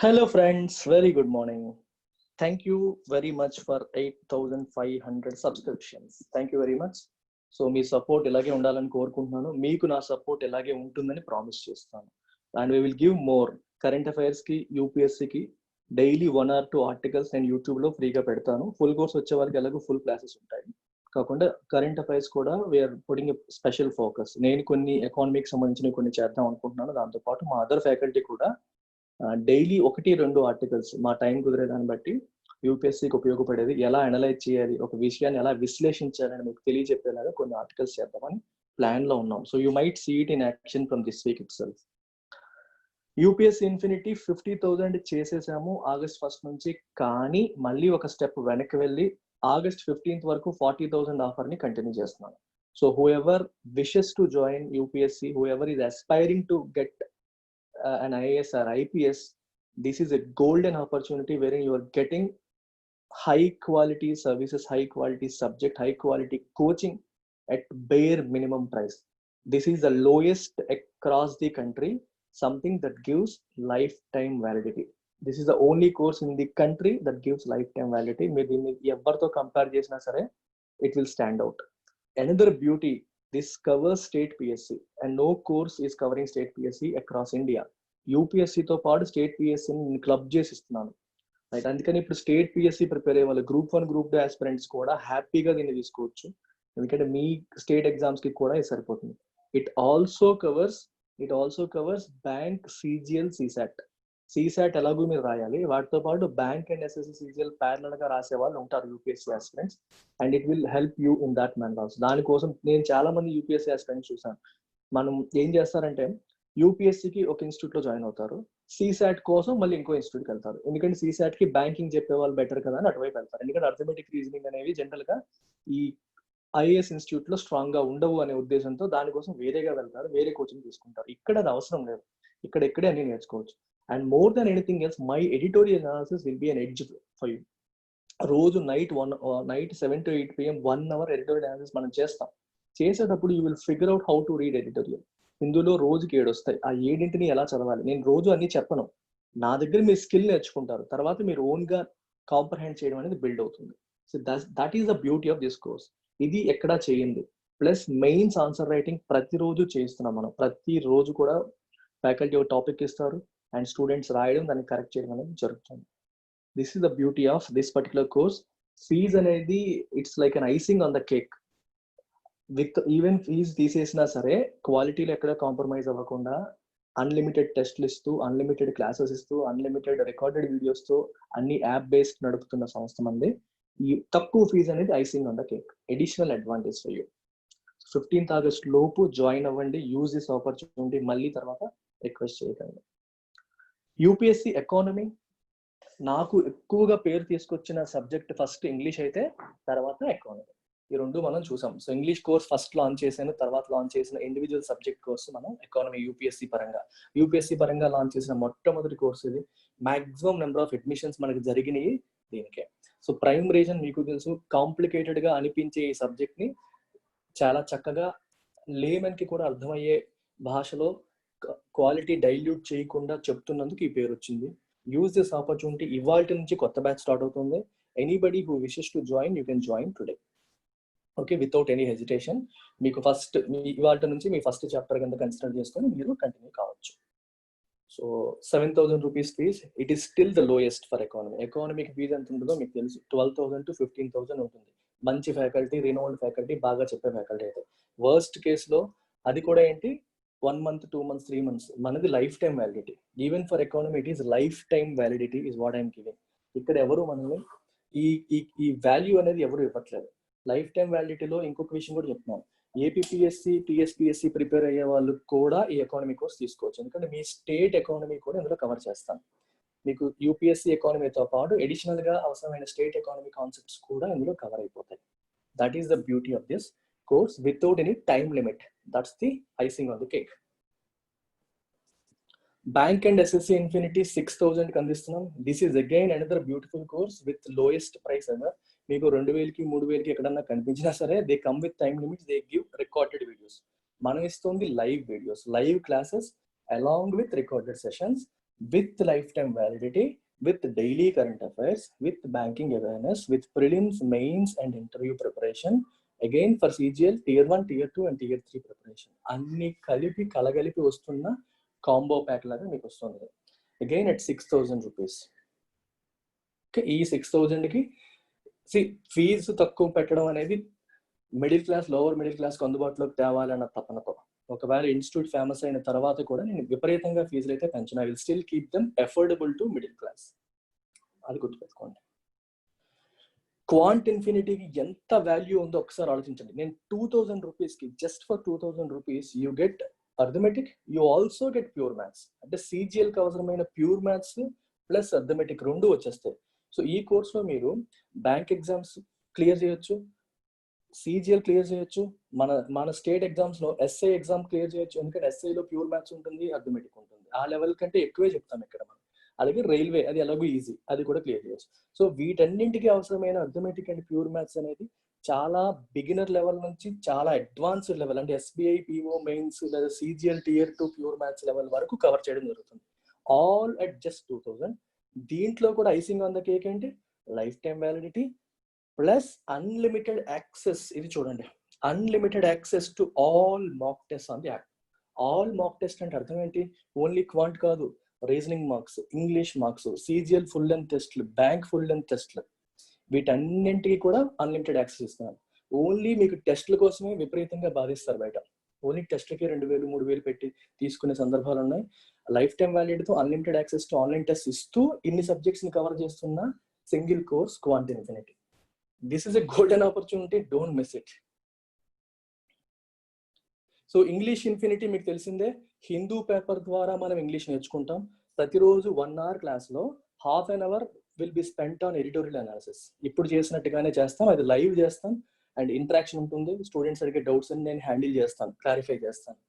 Hello friends, very good morning. Thank you very much for 8,500 subscriptions. Thank you very much. So me support ఇలాగే ఉండాలని కోరుకుంటున్నాను. మీకు నా support ఇలాగే ఉంటుందని ప్రామిస్ చేస్తాను. And we will give more current అఫైర్స్కి యూపీఎస్సీకి డైలీ 1 or 2 ఆర్టికల్స్ నేను యూట్యూబ్లో ఫ్రీగా పెడతాను. ఫుల్ కోర్స్ వచ్చే వాళ్ళకి ఎలాగో ఫుల్ క్లాసెస్ ఉంటాయి. కాకుండా కరెంట్ అఫైర్స్ కూడా వీఆర్ పుటింగ్ స్పెషల్ ఫోకస్. నేను కొన్ని ఎకానమీకి సంబంధించినవి కొన్ని చేద్దాం అనుకుంటున్నాను. దాంతోపాటు మా అదర్ ఫ్యాకల్టీ కూడా డైలీ 1-2 ఆర్టికల్స్ మా టైం కుదిరే దాన్ని బట్టి యూపీఎస్సీకి ఉపయోగపడేది ఎలా అనలైజ్ చేయాలి, ఒక విషయాన్ని ఎలా విశ్లేషించాలని మీకు తెలియజెప్పేలాగా కొన్ని ఆర్టికల్స్ చేద్దామని ప్లాన్ లో ఉన్నాం. So you might see it in action from this week itself. UPSC infinity 50,000 చేసేసాము August 1st నుంచి. కానీ మళ్ళీ ఒక స్టెప్ వెనక్కి వెళ్ళి August 15th వరకు 40,000 ఆఫర్ ని కంటిన్యూ చేస్తున్నాను. So who ever wishes to join UPSC, who ever is aspiring to get an IAS or IPS, this is a golden opportunity wherein you are getting high quality services, high quality subject, high quality coaching at bare minimum price. This is the lowest across the country, something that gives lifetime validity. This is the only course in the country that gives lifetime validity. Maybe everto compare chesina sare it will stand out. Another beauty, this covers state PSC and no course is covering state PSC across India. UPSC తో పాటు state PSC ని club చేసి ఇస్తున్నాను, right. అందుకని ఇప్పుడు state PSC prepare అయ్యే వాళ్ళు Group 1 Group 2 aspirants కూడా హ్యాపీగా దీన్ని తీసుకోవచ్చు. ఎందుకంటే మీ స్టేట్ ఎగ్జామ్స్ కి కూడా ఇది సరిపోతుంది. It also covers bank, CGL, CSAT ఎలాగో మీరు రాయాలి. వాటితో పాటు bank and SSC CGL parallel గా రాసే వాళ్ళు ఉంటారు UPSC aspirants, and it will help you in that man also. దానికోసం నేను చాలా మంది యూపీఎస్సీ ఆస్పిరెంట్స్ చూసాను. మనం ఏం చేస్తారంటే యూపీఎస్సీకి ఒక ఇన్స్టిట్యూట్ లో జాయిన్ అవుతారు, CSAT కోసం మళ్ళీ ఇంకో ఇన్స్టిట్యూట్కి వెళ్తారు. ఎందుకంటే CSAT కి బ్యాంకింగ్ చెప్పే వాళ్ళు బెటర్ కదా అని అటువైపు వెళ్తారు. ఎందుకంటే అర్థమెటిక్ రీజనింగ్ అనేవి జనరల్ గా ఈ ఐఏఎస్ ఇన్స్టిట్యూట్ లో స్ట్రాంగ్ గా ఉండవు అనే ఉద్దేశంతో దానికోసం వేరేగా వెళ్తారు, వేరే కోచింగ్ తీసుకుంటారు. ఇక్కడ అది అవసరం లేదు, ఇక్కడే అన్ని నేర్చుకోవచ్చు. And more than anything else, my editorial analysis will be an edge for you. రోజు night 7 to 8 PM 1 hour editorial analysis మనం చేసేటప్పుడు you will figure out how to read editorial. ఇందులో రోజుకి 7 వస్తాయి. ఆ 7ని ఎలా చదవాలి, నేను రోజు అన్ని చెప్పను. నా దగ్గర మీరు స్కిల్ నేర్చుకుంటారు, తర్వాత మీరు ఓన్ గా కాంప్రహెండ్ చేయడం అనేది బిల్డ్ అవుతుంది. So that is the beauty of this course. ఇది ఎక్కడా చేయండి. ప్లస్ మెయిన్స్ ఆన్సర్ రైటింగ్ ప్రతిరోజు చేస్తున్నాం మనం. ప్రతిరోజు కూడా ఫ్యాకల్టీ ఒక టాపిక్ ఇస్తారు అండ్ స్టూడెంట్స్ రాయడం, దాన్ని కరెక్ట్ చేయడం అనేది జరుగుతుంది. This is the beauty of this particular course. Fees అనేది it's like an icing on the cake. With even fees తీసేసినా సరే క్వాలిటీలో ఎక్కడ కాంప్రమైజ్ అవ్వకుండా అన్లిమిటెడ్ టెస్ట్లు ఇస్తూ, అన్లిమిటెడ్ క్లాసెస్ ఇస్తూ, అన్లిమిటెడ్ రికార్డెడ్ వీడియోస్ తో అన్ని యాప్ బేస్డ్ నడుపుతున్న సంస్థ మంది. ఈ తక్కువ ఫీజ్ అనేది icing on the cake, additional advantage for you. 15th August లోపు జాయిన్ అవ్వండి, యూజ్ దిస్ ఆపర్చునిటీ. మళ్ళీ తర్వాత రిక్వెస్ట్ చేయకండి. యూపీఎస్సీ ఎకానమీ నాకు ఎక్కువగా పేరు తీసుకొచ్చిన సబ్జెక్ట్ ఫస్ట్ ఇంగ్లీష్ అయితే, తర్వాత ఎకానమీ. ఈ రెండు మనం చూసాం. So English course first launch చేశాను, తర్వాత లాంచ్ చేసిన ఇండివిజువల్ సబ్జెక్ట్ కోర్స్ మనం ఎకానమీ యూపీఎస్సీ పరంగా లాంచ్ చేసిన మొట్టమొదటి కోర్స్ ఇది. మాక్సిమం నెంబర్ ఆఫ్ అడ్మిషన్స్ మనకి జరిగినాయి దీనికే. సో ప్రైమ్ రీజన్ మీకు తెలుసు, కాంప్లికేటెడ్ గా అనిపించే ఈ సబ్జెక్ట్ ని చాలా చక్కగా లేమన్ కి కూడా అర్థమయ్యే భాషలో క్వాలిటీ డైల్యూట్ చేయకుండా చెప్తున్నందుకు ఈ పేరు వచ్చింది. Use this opportunity. ఇవాల్టి నుంచి కొత్త బ్యాచ్ స్టార్ట్ అవుతుంది. Anybody who wishes to join, you can join today. Okay, without any hesitation. మీకు ఇవాల్టి నుంచి మీ ఫస్ట్ చాప్టర్ కింద కన్సిడర్ చేసుకొని మీరు కంటిన్యూ కావచ్చు. So 7,000 rupees fees, it is still the lowest for economy. ఎకానమీకి ఫీజ్ ఎంత ఉంటుందో మీకు తెలుసు, 12,000 to 15,000 ఉంటుంది. మంచి ఫ్యాకల్టీ, రినౌండ్ ఫ్యాకల్టీ, బాగా చెప్పే ఫ్యాకల్టీ అయితే. వర్స్ట్ కేసులో అది కూడా ఏంటి, 1 month, 2 months, 3 months, మనది life time validity. Even for economy it is life time validity is what I'm giving. ఇక్కడ ఎవరు మనల్ని ఈ వాల్యూ అనేది ఎవరు ఇవ్వట్లేదు. లైఫ్ టైం వ్యాలిడిటీలో ఇంకొక విషయం కూడా చెప్తున్నాను, ఏపీపీఎస్సీ, టీఎస్పీఎస్సీ ప్రిపేర్ అయ్యే వాళ్ళు కూడా ఈ ఎకానమీ కోర్స్ తీసుకోవచ్చు. ఎందుకంటే మీ స్టేట్ ఎకానమీ కూడా ఇందులో కవర్ చేస్తాను. మీకు యూపీఎస్సీ ఎకానమీతో పాటు అడిషనల్ గా అవసరమైన స్టేట్ ఎకానమీ కాన్సెప్ట్స్ కూడా ఇందులో కవర్ అయిపోతాయి. That is the beauty of this course without any time limit. That's the icing on the cake. Bank and SSC infinity 6,000 కి అందిస్తున్నాం. This is again another beautiful course with lowest price ever. మీకు 2,000కి 3,000కి ఎక్కడన్నా కనిపించినా సరే they come with time limits, they give recorded videos. మనం ఇస్తుంది live videos, live classes along with recorded sessions. with lifetime validity, with daily current affairs, with banking awareness, with prelims, mains and interview preparation, again for CGL tier 1, tier 2 and tier 3 preparation. అన్ని కలిపి కలగలిపి వస్తున్న combo pack లాగా మీకు వస్తుంది. Again at 6,000 rupees. Okay, ఈ 6,000కి fee తక్కువ పెట్టడం అనేది మిడిల్ క్లాస్, లోవర్ మిడిల్ క్లాస్కి అందుబాటులోకి తేవాలన్న తపనతో. ఒకవేళ ఇన్స్టిట్యూట్ ఫేమస్ అయిన తర్వాత కూడా నేను విపరీతంగా ఫీజులు అయితే పెంచను. I will still keep them affordable to middle class. అది గుర్తుపెట్టుకోండి. క్వాంట్ ఇన్ఫినిటీకి ఎంత వాల్యూ ఉందో ఒకసారి ఆలోచించండి. నేను 2,000 రూపీస్కి, just for 2,000 rupees you get arithmetic, you also get pure maths. అంటే CGLకి అవసరమైన ప్యూర్ మ్యాథ్స్ ప్లస్ అర్థమెటిక్ రెండు వచ్చేస్తాయి. సో ఈ కోర్స్లో మీరు బ్యాంక్ ఎగ్జామ్స్ క్లియర్ చేయొచ్చు, CGL క్లియర్ చేయొచ్చు, మన స్టేట్ ఎగ్జామ్స్ లో ఎస్ఐ ఎగ్జామ్ క్లియర్ చేయొచ్చు. ఎందుకంటే ఎస్ఐలో ప్యూర్ మ్యాథ్స్ ఉంటుంది, అర్థమెటిక్ ఉంటుంది. ఆ లెవెల్ కంటే ఎక్కువే చెప్తాం ఇక్కడ మనం. అలాగే రైల్వే, అది ఎలాగో ఈజీ, అది కూడా క్లియర్ చేయొచ్చు. సో వీటన్నింటికి అవసరమైన అర్థమెటిక్ అండ్ ప్యూర్ మ్యాథ్స్ అనేది చాలా బిగినర్ లెవెల్ నుంచి చాలా అడ్వాన్స్డ్ లెవెల్, అంటే SBI PO మెయిన్స్ లేదా CGL tier 2 pure maths level వరకు కవర్ చేయడం జరుగుతుంది. All at just 2,000. దీంట్లో కూడా ఐసింగ్ ఆన్ ద కేక్ ఏంటి, life time validity plus unlimited access. ఇది చూడండి, unlimited access to all mock test on the app. All mock test అంటే అర్థం ఏంటి, ఓన్లీ క్వాంట్ కాదు, reasoning marks, English marks, CGL full length టెస్ట్లు, bank full length టెస్ట్లు, వీటన్నింటికి కూడా అన్లిమిటెడ్ యాక్సెస్ ఇస్తున్నారు. ఓన్లీ మీకు టెస్ట్ల కోసమే విపరీతంగా బాధిస్తారు బయట. ఓన్లీ టెస్ట్కి 2,000, 3,000 పెట్టి తీసుకునే సందర్భాలు ఉన్నాయి. లైఫ్ టైం వ్యాలిడిటీతో unlimited access to online test ఇస్తూ ఇన్ని సబ్జెక్ట్స్ ని కవర్ చేస్తున్న single course quant infinity. This is a golden opportunity, don't miss it. So English infinity మీకు తెలిసిందే, హిందూ పేపర్ ద్వారా మనం ఇంగ్లీష్ నేర్చుకుంటాం. ప్రతిరోజు 1 hour క్లాస్లో ½ an hour will be spent on editorial analysis. ఇప్పుడు చేసినట్టుగానే చేస్తాం, అది లైవ్ చేస్తాం అండ్ ఇంటరాక్షన్ ఉంటుంది. స్టూడెంట్స్ అడిగే డౌట్స్ అని నేను హ్యాండిల్ చేస్తాను, క్లారిఫై చేస్తాను.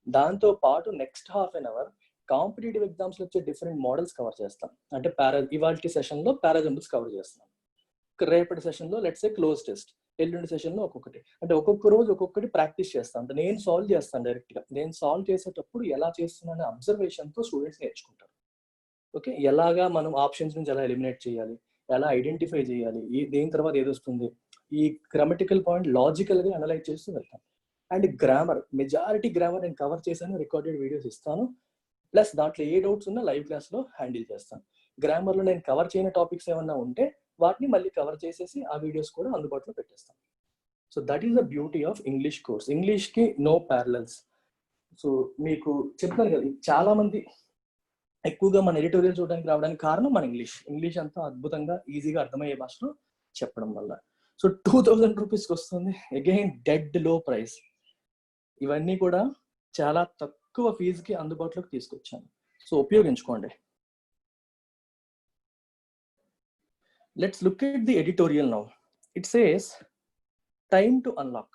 దాంతో పాటు నెక్స్ట్ ½ an hour కాంపిటేటివ్ ఎగ్జామ్స్లో వచ్చే డిఫరెంట్ మోడల్స్ కవర్ చేస్తాం. అంటే ఇవాల్టి సెషన్లో పారాజంబుల్స్ కవర్ చేస్తాం, రేపటి సెషన్లో లెట్స్ సే క్లోజ్ టెస్ట్, ఎల్లుండి సెషన్లో ఒక్కొక్కటి. అంటే ఒక్కొక్క రోజు ఒక్కొక్కటి ప్రాక్టీస్ చేస్తాను. అంటే నేను సాల్వ్ చేస్తాను డైరెక్ట్గా. నేను సాల్వ్ చేసేటప్పుడు ఎలా చేస్తున్నాను అబ్జర్వేషన్తో స్టూడెంట్స్ నేర్చుకుంటారు. ఓకే, ఎలాగా మనం ఆప్షన్స్ నుంచి ఎలా ఎలిమినేట్ చేయాలి, ఎలా ఐడెంటిఫై చేయాలి, దేని తర్వాత ఏది వస్తుంది, ఈ గ్రామటికల్ పాయింట్ లాజికల్గా అనలైజ్ చేస్తూ వెళ్తాం. అండ్ గ్రామర్, మెజారిటీ గ్రామర్ నేను కవర్ చేశాను, రికార్డెడ్ వీడియోస్ ఇస్తాను. ప్లస్ దాంట్లో ఏ డౌట్స్ ఉన్నా లైవ్ క్లాస్లో హ్యాండిల్ చేస్తాను. గ్రామర్లో నేను కవర్ చేయని టాపిక్స్ ఏమన్నా ఉంటే వాటిని మళ్ళీ కవర్ చేసేసి ఆ వీడియోస్ కూడా అందుబాటులో పెట్టేస్తాం. So that is the beauty of English course. ఇంగ్లీష్కి నో ప్యారలల్స్. సో మీకు చెప్తాను కదా, చాలా మంది ఎక్కువగా మన ఎడిటోరియల్ చూడడానికి రావడానికి కారణం మన ఇంగ్లీష్ అంతా అద్భుతంగా ఈజీగా అర్థమయ్యే భాషలో చెప్పడం వల్ల. సో 2,000 రూపీస్కి వస్తుంది, అగైన్ డెడ్ లో ప్రైస్. ఇవన్నీ కూడా చాలా తక్కువ ఫీజుకి అందుబాటులోకి తీసుకొచ్చాను, సో ఉపయోగించుకోండి. Let's look at the editorial now. It says time to unlock.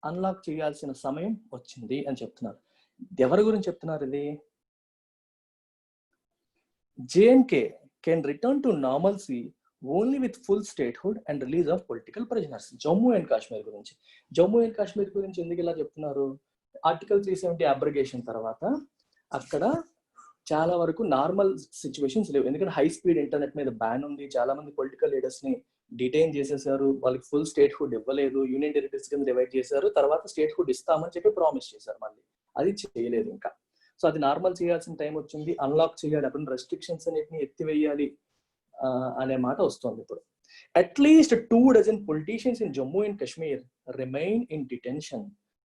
Unlock చేయాల్సిన సమయం వచ్చింది అని చెప్తున్నారు. ఎవరి గురించి చెప్తున్నారు ఇది? JNK can return to normalcy only with full statehood and release of political prisoners. Jammu and Kashmir గురించి. జమ్మూ అండ్ కాశ్మీర్ గురించి ఎందుకు ఇలా చెప్తున్నారు? ఆర్టికల్ 370 అబ్రగేషన్ తర్వాత అక్కడ చాలా వరకు నార్మల్ సిచ్యువేషన్స్ లేవు. ఎందుకంటే హై స్పీడ్ ఇంటర్నెట్ మీద బ్యాన్ ఉంది, చాలా మంది పొలిటికల్ లీడర్స్ ని డిటైన్ చేసేసారు, వాళ్ళకి ఫుల్ స్టేట్ హుడ్ ఇవ్వలేదు, యూనియన్ టెరిటరీస్ కింద డివైడ్ చేశారు, తర్వాత స్టేట్ హుడ్ ఇస్తామని చెప్పి ప్రామిస్ చేశారు, మళ్ళీ అది చేయలేదు ఇంకా. సో అది నార్మల్ చేయాల్సిన టైం వచ్చింది, అన్లాక్ చేయాలి, అప్పుడు రెస్ట్రిక్షన్స్ అన్నిటిని ఎత్తివేయాలి అనే మాట వస్తుంది ఇప్పుడు. At least 2 dozen politicians in Jammu and Kashmir remain in detention,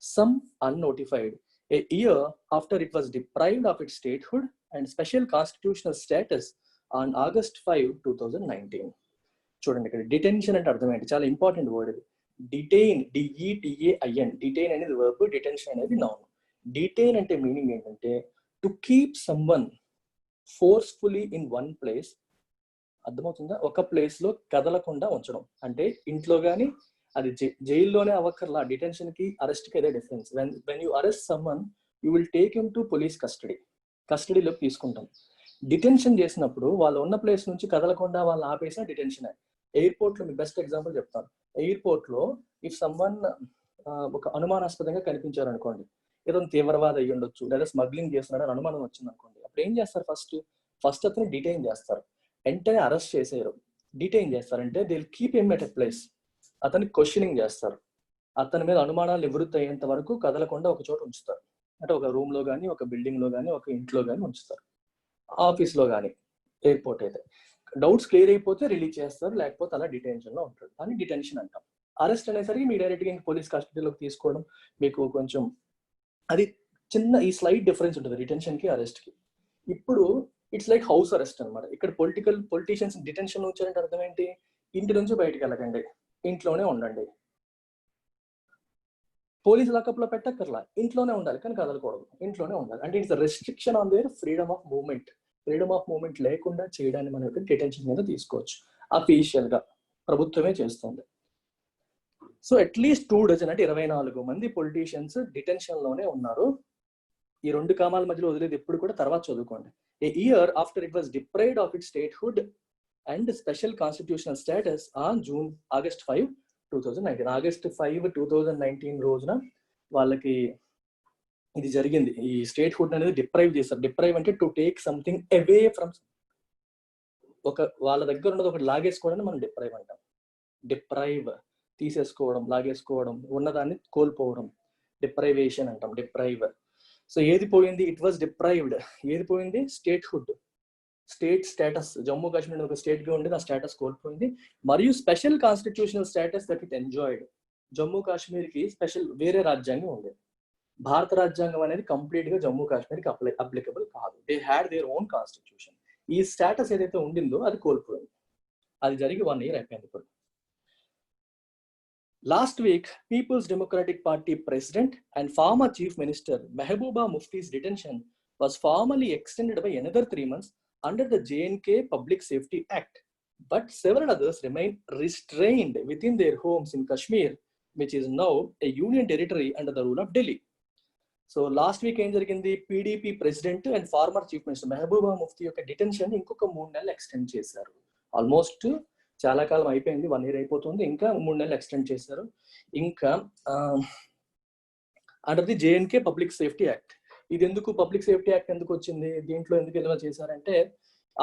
some unnotified, a year after it was deprived of its statehood and special constitutional status on August 5, 2019. చూడండి, ఇక్కడ డిటెన్షన్ అంటే అర్థం ఏంటి? చాలా ఇంపార్టెంట్ వర్డ్ ఇది. డిటైన్, DETAIN, డిటైన్ అనేది verb, detention అనేది noun. Detain అంటే మీనింగ్ ఏంటంటే to keep someone forcefully in one place. అర్థమవుతుందా? ఒక ప్లేస్ లో కదలకుండా ఉంచడం అంటే ఇంట్లో కానీ, అది జైల్లోనే అవ్వక్కర్లా. డిటెన్షన్ కి అరెస్ట్ కి అదే difference. When you arrest someone you will take him to police కస్టడీలోకి తీసుకుంటాం. డిటెన్షన్ చేసినప్పుడు వాళ్ళు ఉన్న ప్లేస్ నుంచి కదలకుండా వాళ్ళు ఆపేసిన డిటెన్షన్. ఎయిర్పోర్ట్ లో మీకు బెస్ట్ ఎగ్జాంపుల్ చెప్తాను. ఎయిర్పోర్ట్ లో ఇఫ్ సమ్వన్ ఒక అనుమానాస్పదంగా కనిపించారు అనుకోండి, ఏదో తీవ్రవాద అయ్యి ఉండొచ్చు లేదా స్మగ్లింగ్ చేస్తున్నాడని అనుమానం వచ్చింది అనుకోండి, అప్పుడు ఏం చేస్తారు? ఫస్ట్ అతను డిటైన్ చేస్తారు, వెంటనే అరెస్ట్ చేసేయరు. డిటైన్ చేస్తారంటే they will keep him at a place. అతన్ని క్వశ్చనింగ్ చేస్తారు, అతని మీద అనుమానాలు నివృత్తి అయ్యేంత వరకు కదలకుండా ఒక చోట ఉంచుతారు. అంటే ఒక రూమ్ లో కానీ, ఒక బిల్డింగ్ లో కానీ, ఒక ఇంట్లో కానీ ఉంచుతారు, ఆఫీస్ లో కానీ. ఎయిర్పోర్ట్ అయితే డౌట్స్ క్లియర్ అయిపోతే రిలీజ్ చేస్తారు, లేకపోతే అలా డిటెన్షన్ లో ఉంటాడు. అని డిటెన్షన్ అంటాం. అరెస్ట్ అనేసరికి మీ డైరెక్ట్ గా పోలీస్ కస్టడీలోకి తీసుకోవడం మీకు కొంచెం అది చిన్న ఈ స్లైట్ డిఫరెన్స్ ఉంటుంది డిటెన్షన్ కి అరెస్ట్ కి. ఇప్పుడు ఇట్స్ లైక్ హౌస్ అరెస్ట్ అనమాట. ఇక్కడ పొలిటీషియన్స్ డిటెన్షన్ లో ఉంచారంటే అర్థం ఏంటి? ఇంటి నుంచి బయటకు వెళ్ళకండి, ఇంట్లోనే ఉండండి. పోలీస్ లాకప్ లో పెట్టక్కర్లా, ఇంట్లోనే ఉండాలి, కానీ కదలకూడదు, ఇంట్లోనే ఉండాలి. అంటే it's restriction on their freedom of movement. Freedom of movement లేకుండా చేయడాన్ని మనం డిటెన్షన్ మీద తీసుకోవచ్చు. అఫీషియల్ గా ప్రభుత్వమే చేస్తుంది. సో అట్లీస్ట్ 2 డజన్ అంటే 24 మంది పొలిటీషియన్స్ డిటెన్షన్ లోనే ఉన్నారు. ఈ 2 కామాల మధ్యలో వదిలేదు ఎప్పుడు కూడా, తర్వాత చదువుకోండి. A year after it was deprived of its statehood and special constitutional status on August 5, 2019. August 5, 2019 రోజున వాళ్ళకి ఇది జరిగింది. ఈ స్టేట్ హుడ్ అనేది డిప్రైవ్ చేస్తారు. డిప్రైవ్ అంటే to take something away from, ఒక వాళ్ళ దగ్గర ఉన్నది ఒకటి లాగేసుకోవడానికి మనం డిప్రైవ్ అంటాం. డిప్రైవ్ తీసేసుకోవడం, లాగేసుకోవడం, ఉన్నదాన్ని కోల్పోవడం, డిప్రైవేషన్ అంటాం. డిప్రైవ్. సో ఏది పోయింది? It was deprived. ఏది పోయింది? State hood, state status. Jammu Kashmir ఒక స్టేట్ గా ఉండేది, ఆ స్టేటస్ కోల్పోయింది. మరియు special constitutional status that it enjoyed. Jammu Kashmir కి స్పెషల్ వేరే రాజ్యాంగం ఉండేది. భారత రాజ్యాంగం అనేది కంప్లీట్ గా జమ్మూ కాశ్మీర్ కి అప్లికబుల్ కాదు. They had their own constitution. ఈ స్టేటస్ ఏదైతే ఉండిందో అది కోల్పోయింది. అది జరిగి 1 year అయిపోయింది. ఇప్పుడు last week people's democratic party president and former chief minister Mehbooba Mufti's detention was formally extended by another 3 months under the JNK Public Safety Act, but several others remain restrained within their homes in Kashmir, which is now a union territory under the rule of Delhi. So last week ఏం జరిగింది? PDP president and former chief minister Mehbooba Mufti యొక్క detention ఇంకొక 3 నెలలు extend చేశారు. Almost చాలా కాలం అయిపోయింది, 1 year అయిపోతుంది, ఇంకా 3 నెలలు ఎక్స్టెండ్ చేశారు. ఇంకా under the J&K public safety act. ఇది ఎందుకు పబ్లిక్ సేఫ్టీ యాక్ట్ ఎందుకు వచ్చింది? దీంట్లో ఎందుకు ఇలా చేశారంటే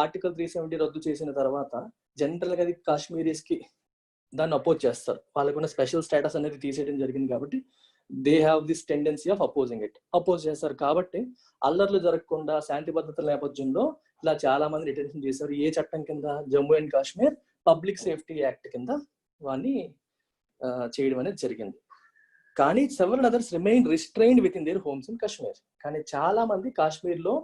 ఆర్టికల్ 370 రద్దు చేసిన తర్వాత జనరల్ గా అది కాశ్మీరీస్ కి దాన్ని అపోజ్ చేస్తారు. వాళ్ళకున్న స్పెషల్ స్టేటస్ అనేది తీసేయడం జరిగింది కాబట్టి they have this tendency of opposing it. Oppose చేస్తారు కాబట్టి అల్లర్లు జరగకుండా శాంతి భద్రతల నేపథ్యంలో ఇలా చాలా మంది డిటెన్షన్ చేశారు. ఏ చట్టం కింద? Jammu and Kashmir public safety act కింద వాన్ని చేయడం అనేది జరిగింది. కానీ several others remain restrained with in their homes in Kashmir. కానీ చాలా మంది కాశ్మీర్ లో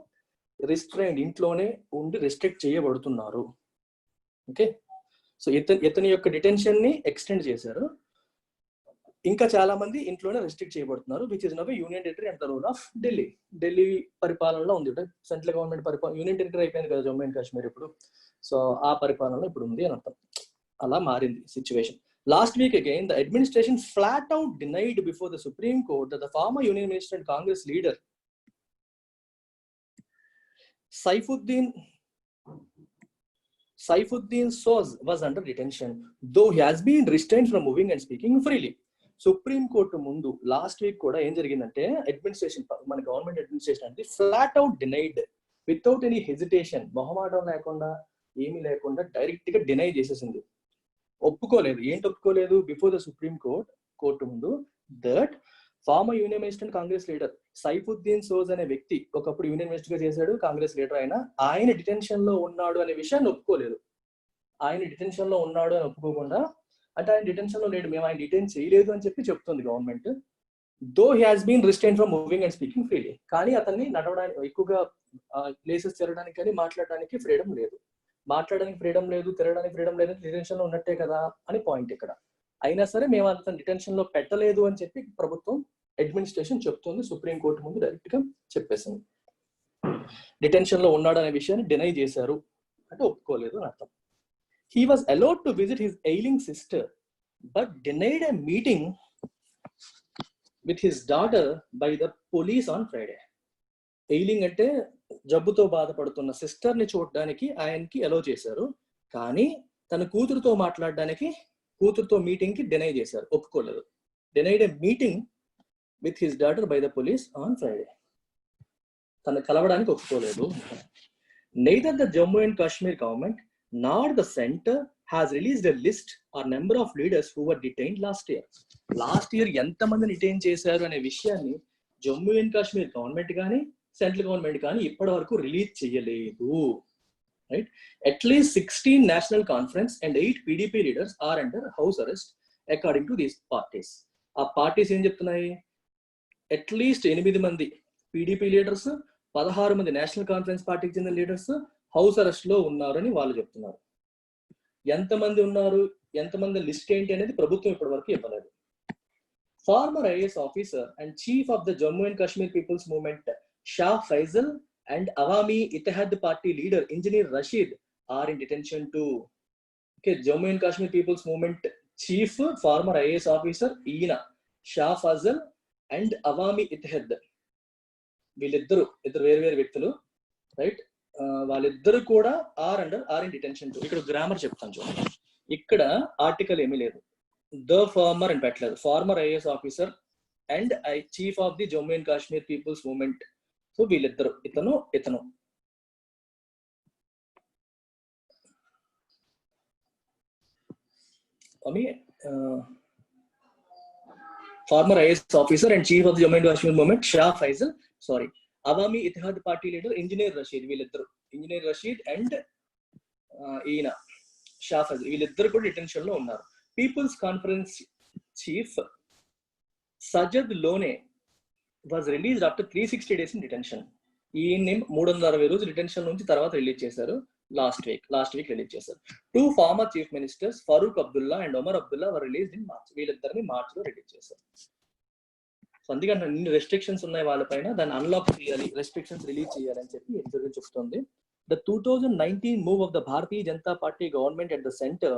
రిస్ట్రైన్డ్, ఇంట్లోనే ఉండి రెస్ట్రిక్ట్ చేయబడుతున్నారు. ఓకే, సో ఇతని యొక్క డిటెన్షన్ ని ఎక్స్టెండ్ చేశారు. ఇంకా చాలా మంది ఇంట్లోనే రెస్ట్రిక్ట్ చేయబడుతున్నారు, which is now union territory and the rule of Delhi. Delhi పరిపాలనలో ఉంది. సెంట్రల్ గవర్నమెంట్ పరిపాలన, యూనియన్ టెరిటరీ అయిపోయింది కదా జమ్మూ అండ్ కాశ్మీర్ ఇప్పుడు. సో ఆ పరిపాలనలో ఇప్పుడు ఉంది అని అర్థం. అలా మారింది situation. Last week again, the administration flat out denied before the Supreme Court that the former Union Minister and Congress leader Saifuddin Soz was under detention, though he has been restrained from moving and speaking freely. Supreme court ముందు last week కూడా ఏం జరిగిందంటే administration, మన government administration అంటే flat out denied without any hesitation, మొహమాటం లేకుండా ఏమీ లేకుండా డైరెక్ట్ గా డినై చేసేసింది. ఒప్పుకోలేదు. ఏంటి ఒప్పుకోలేదు? బిఫోర్ ద సుప్రీం కోర్టు ముందు that former union minister and Congress leader Saifuddin Soz అనే వ్యక్తి ఒకప్పుడు యూనియన్ మినిస్టర్ గా చేశాడు, కాంగ్రెస్ లీడర్ ఆయన డిటెన్షన్ లో ఉన్నాడు అనే విషయాన్ని ఒప్పుకోలేదు. ఆయన డిటెన్షన్ లో ఉన్నాడు అని ఒప్పుకోకుండా, అంటే ఆయన డిటెన్షన్ లో లేడు, మేము ఆయన డిటైన్ చేయలేదు అని చెప్పి చెప్తుంది government. Though he has been restrained from moving and speaking freely. కానీ అతన్ని నడవడానికి, ఎక్కువగా ప్లేసెస్ తిరగడానికి కానీ మాట్లాడడానికి ఫ్రీడమ్ లేదు. మాట్లాడడానికి ఫ్రీడమ్ లేదు, తిరగడానికి ఫ్రీడమ్ లేదు, డిటెన్షన్ లో ఉన్నట్టే కదా అని పాయింట్ ఇక్కడ. అయినా సరే మేము అతను డిటెన్షన్ లో పెట్టలేదు అని చెప్పి ప్రభుత్వం అడ్మినిస్ట్రేషన్ చెప్తుంది. సుప్రీం కోర్టు ముందు డైరెక్ట్ గా చెప్పేసింది. డిటెన్షన్ లో ఉన్నాడు అనే విషయాన్ని డినై చేశారు అంటే ఒప్పుకోలేదు అని అర్థం. He was allowed to visit his ailing sister, but denied a meeting with his daughter by the police on Friday. Ailing అంటే జబ్బుతో బాధపడుతున్న సిస్టర్ ని చూడడానికి ఆయనకి అలౌ చేశారు, కానీ తన కూతురుతో మాట్లాడడానికి, కూతురుతో మీటింగ్ కి డినై చేశారు, ఒప్పుకోలేదు. Denied a meeting with his daughter by the police on Friday. తను కలవడానికి ఒప్పుకోలేదు. neither the Jammu and Kashmir government nor the center has released a list or number of leaders who were detained last year. Last year ఎంతమంది detain చేశారు అనే విషయాన్ని Jammu and Kashmir government కానీ central government కానీ ఇప్పటి వరకు రిలీజ్ చేయలేదు. Right, at least 16 National Conference and 8 PDP leaders are under house arrest according to these parties. ఆ పార్టీస్ ఏం చెప్తున్నాయి? అట్లీస్ట్ 8 మంది PDP లీడర్స్, 16 మంది నేషనల్ కాన్ఫరెన్స్ పార్టీకి చెందిన లీడర్స్ హౌస్ అరెస్ట్ లో ఉన్నారని వాళ్ళు చెప్తున్నారు. ఎంతమంది ఉన్నారు, ఎంతమంది లిస్ట్ ఏంటి అనేది ప్రభుత్వం ఇప్పటి వరకు ఇవ్వలేదు. Former IAS officer and chief of the Jammu and Kashmir People's Movement Shah Faisal and Awami Ittihad Party leader Engineer Rashid are in detention too. Okay, Jammu and Kashmir People's Movement chief former IAS officer ఈయన Shah Fazal and Awami ఇత్తెహాద్, వీళ్ళిద్దరు వేరు వేరు వ్యక్తులు. Right, వాళ్ళిద్దరు కూడా are in detention two. ఇక్కడ grammar చెప్తాను చూడండి. ఇక్కడ ఆర్టికల్ ఏమీ లేదు, ద ఫార్మర్ అని పెట్టలేదు. Former IAS officer and chief of the Jammu and Kashmir people's movement. So వీళ్ళిద్దరు, ఇతను former IAS officer and chief of the Jammu and Kashmir movement Shah Faisal, sorry, Awami Ittehad party leader engineer Rashid. వీళ్ళిద్దరు, ఇంజనీర్ రషీద్ అండ్ ఈయన షా ఫైజల్, వీళ్ళిద్దరు కూడా డిటెన్షన్ లో ఉన్నారు. పీపుల్స్ కాన్ఫరెన్స్ చీఫ్ సజద్ లోనే was released after 360 days in detention. ఈయన్ని 360 రోజులు డిటెన్షన్ నుంచి తర్వాత రిలీజ్ చేశారు. లాస్ట్ వీక్ రిలీజ్ చేశారు. 2 former chief ministers Farooq Abdullah and Omar Abdullah were released in March. వీళ్ళిద్దరిని మార్చ్ లో రిలీజ్ చేశారు. సో అందుకని ఇన్ని రెస్ట్రిక్షన్స్ ఉన్నాయి వాళ్ళపైన, దాన్ని అన్లాక్ చేయాలి, రెస్ట్రిక్షన్స్ రిలీజ్ చేయాలని చెప్పి ఇంటర్వ్యూ చెప్తుంది. The 2019 move of the Bharatiya Janata Party government at the center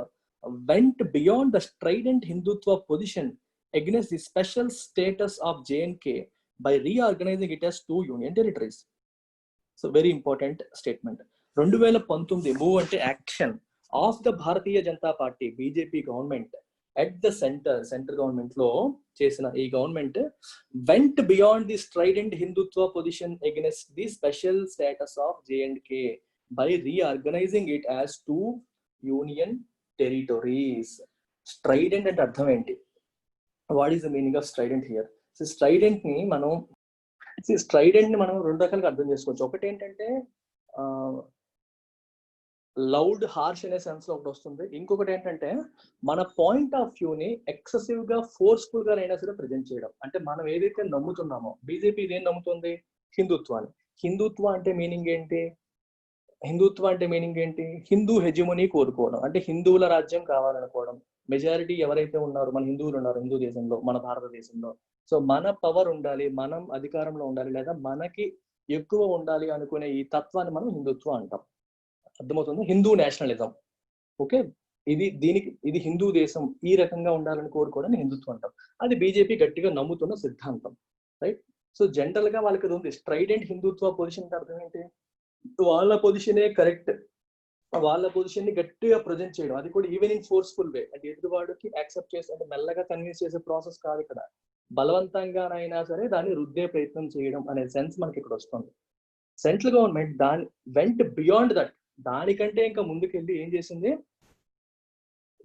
went beyond the strident Hindutva position against the special status of J&K by reorganizing it as 2 union territories. So very important statement. 2019 move ante action of the Bharatiya Janata Party BJP government at the center government lo chesina ee government went beyond the strident Hindutva position against the special status of J&K by reorganizing it as 2 union territories. Strident అంటే అర్థం ఏంటి? What is the meaning of strident here? So strident ని మనం 2 రకాలుగా అర్థం చేసుకోవచ్చు. ఒకటి ఏంటంటే లౌడ్, హార్ష్ అనే సెన్స్ లో ఒకటి వస్తుంది. ఇంకొకటి ఏంటంటే మన పాయింట్ ఆఫ్ వ్యూ ని ఎక్సెసివ్ గా, ఫోర్స్ఫుల్ గా అయినా సరే ప్రజెంట్ చేయడం. అంటే మనం ఏదైతే నమ్ముతున్నామో, బీజేపీ ఏం నమ్ముతుంది? హిందుత్వాన్ని. హిందుత్వ అంటే మీనింగ్ ఏంటి? హిందూ హెజిమోనీ కోరుకోవడం, అంటే హిందువుల రాజ్యం కావాలనుకోవడం. మెజారిటీ ఎవరైతే ఉన్నారో, మన హిందువులు ఉన్నారు హిందూ దేశంలో, మన భారతదేశంలో. సో మన పవర్ ఉండాలి, మనం అధికారంలో ఉండాలి, లేదా మనకి ఎక్కువ ఉండాలి అనుకునే ఈ తత్వాన్ని మనం హిందుత్వం అంటాం. అర్థమవుతుంది? హిందూ నేషనలిజం. ఓకే, ఇది హిందూ దేశం ఈ రకంగా ఉండాలని కోరుకోవడం హిందుత్వం అంటాం. అది బీజేపీ గట్టిగా నమ్ముతున్న సిద్ధాంతం. రైట్, సో జనరల్ గా వాళ్ళకి అది ఉంది. స్ట్రైడెంట్ హిందుత్వ పొజిషన్ అర్థం ఏంటి? వాళ్ళ పొజిషనే కరెక్ట్, వాళ్ళ పొజిషన్ ని గట్టిగా ప్రజెంట్ చేయడం, అది కూడా ఈవెన్ ఇన్ ఫోర్స్ఫుల్ వే. అంటే ఎదురువాడికి యాక్సెప్ట్ చేసి, అంటే మెల్లగా కన్విన్స్ చేసే ప్రాసెస్ కాదు ఇక్కడ, బలవంతంగానైనా సరే దాన్ని రుద్దే ప్రయత్నం చేయడం అనే సెన్స్ మనకి ఇక్కడ వస్తుంది. సెంట్రల్ గవర్నమెంట్ దాని వెంట్ బియాండ్ దట్, దానికంటే ఇంకా ముందుకెళ్ళి ఏం చేసింది?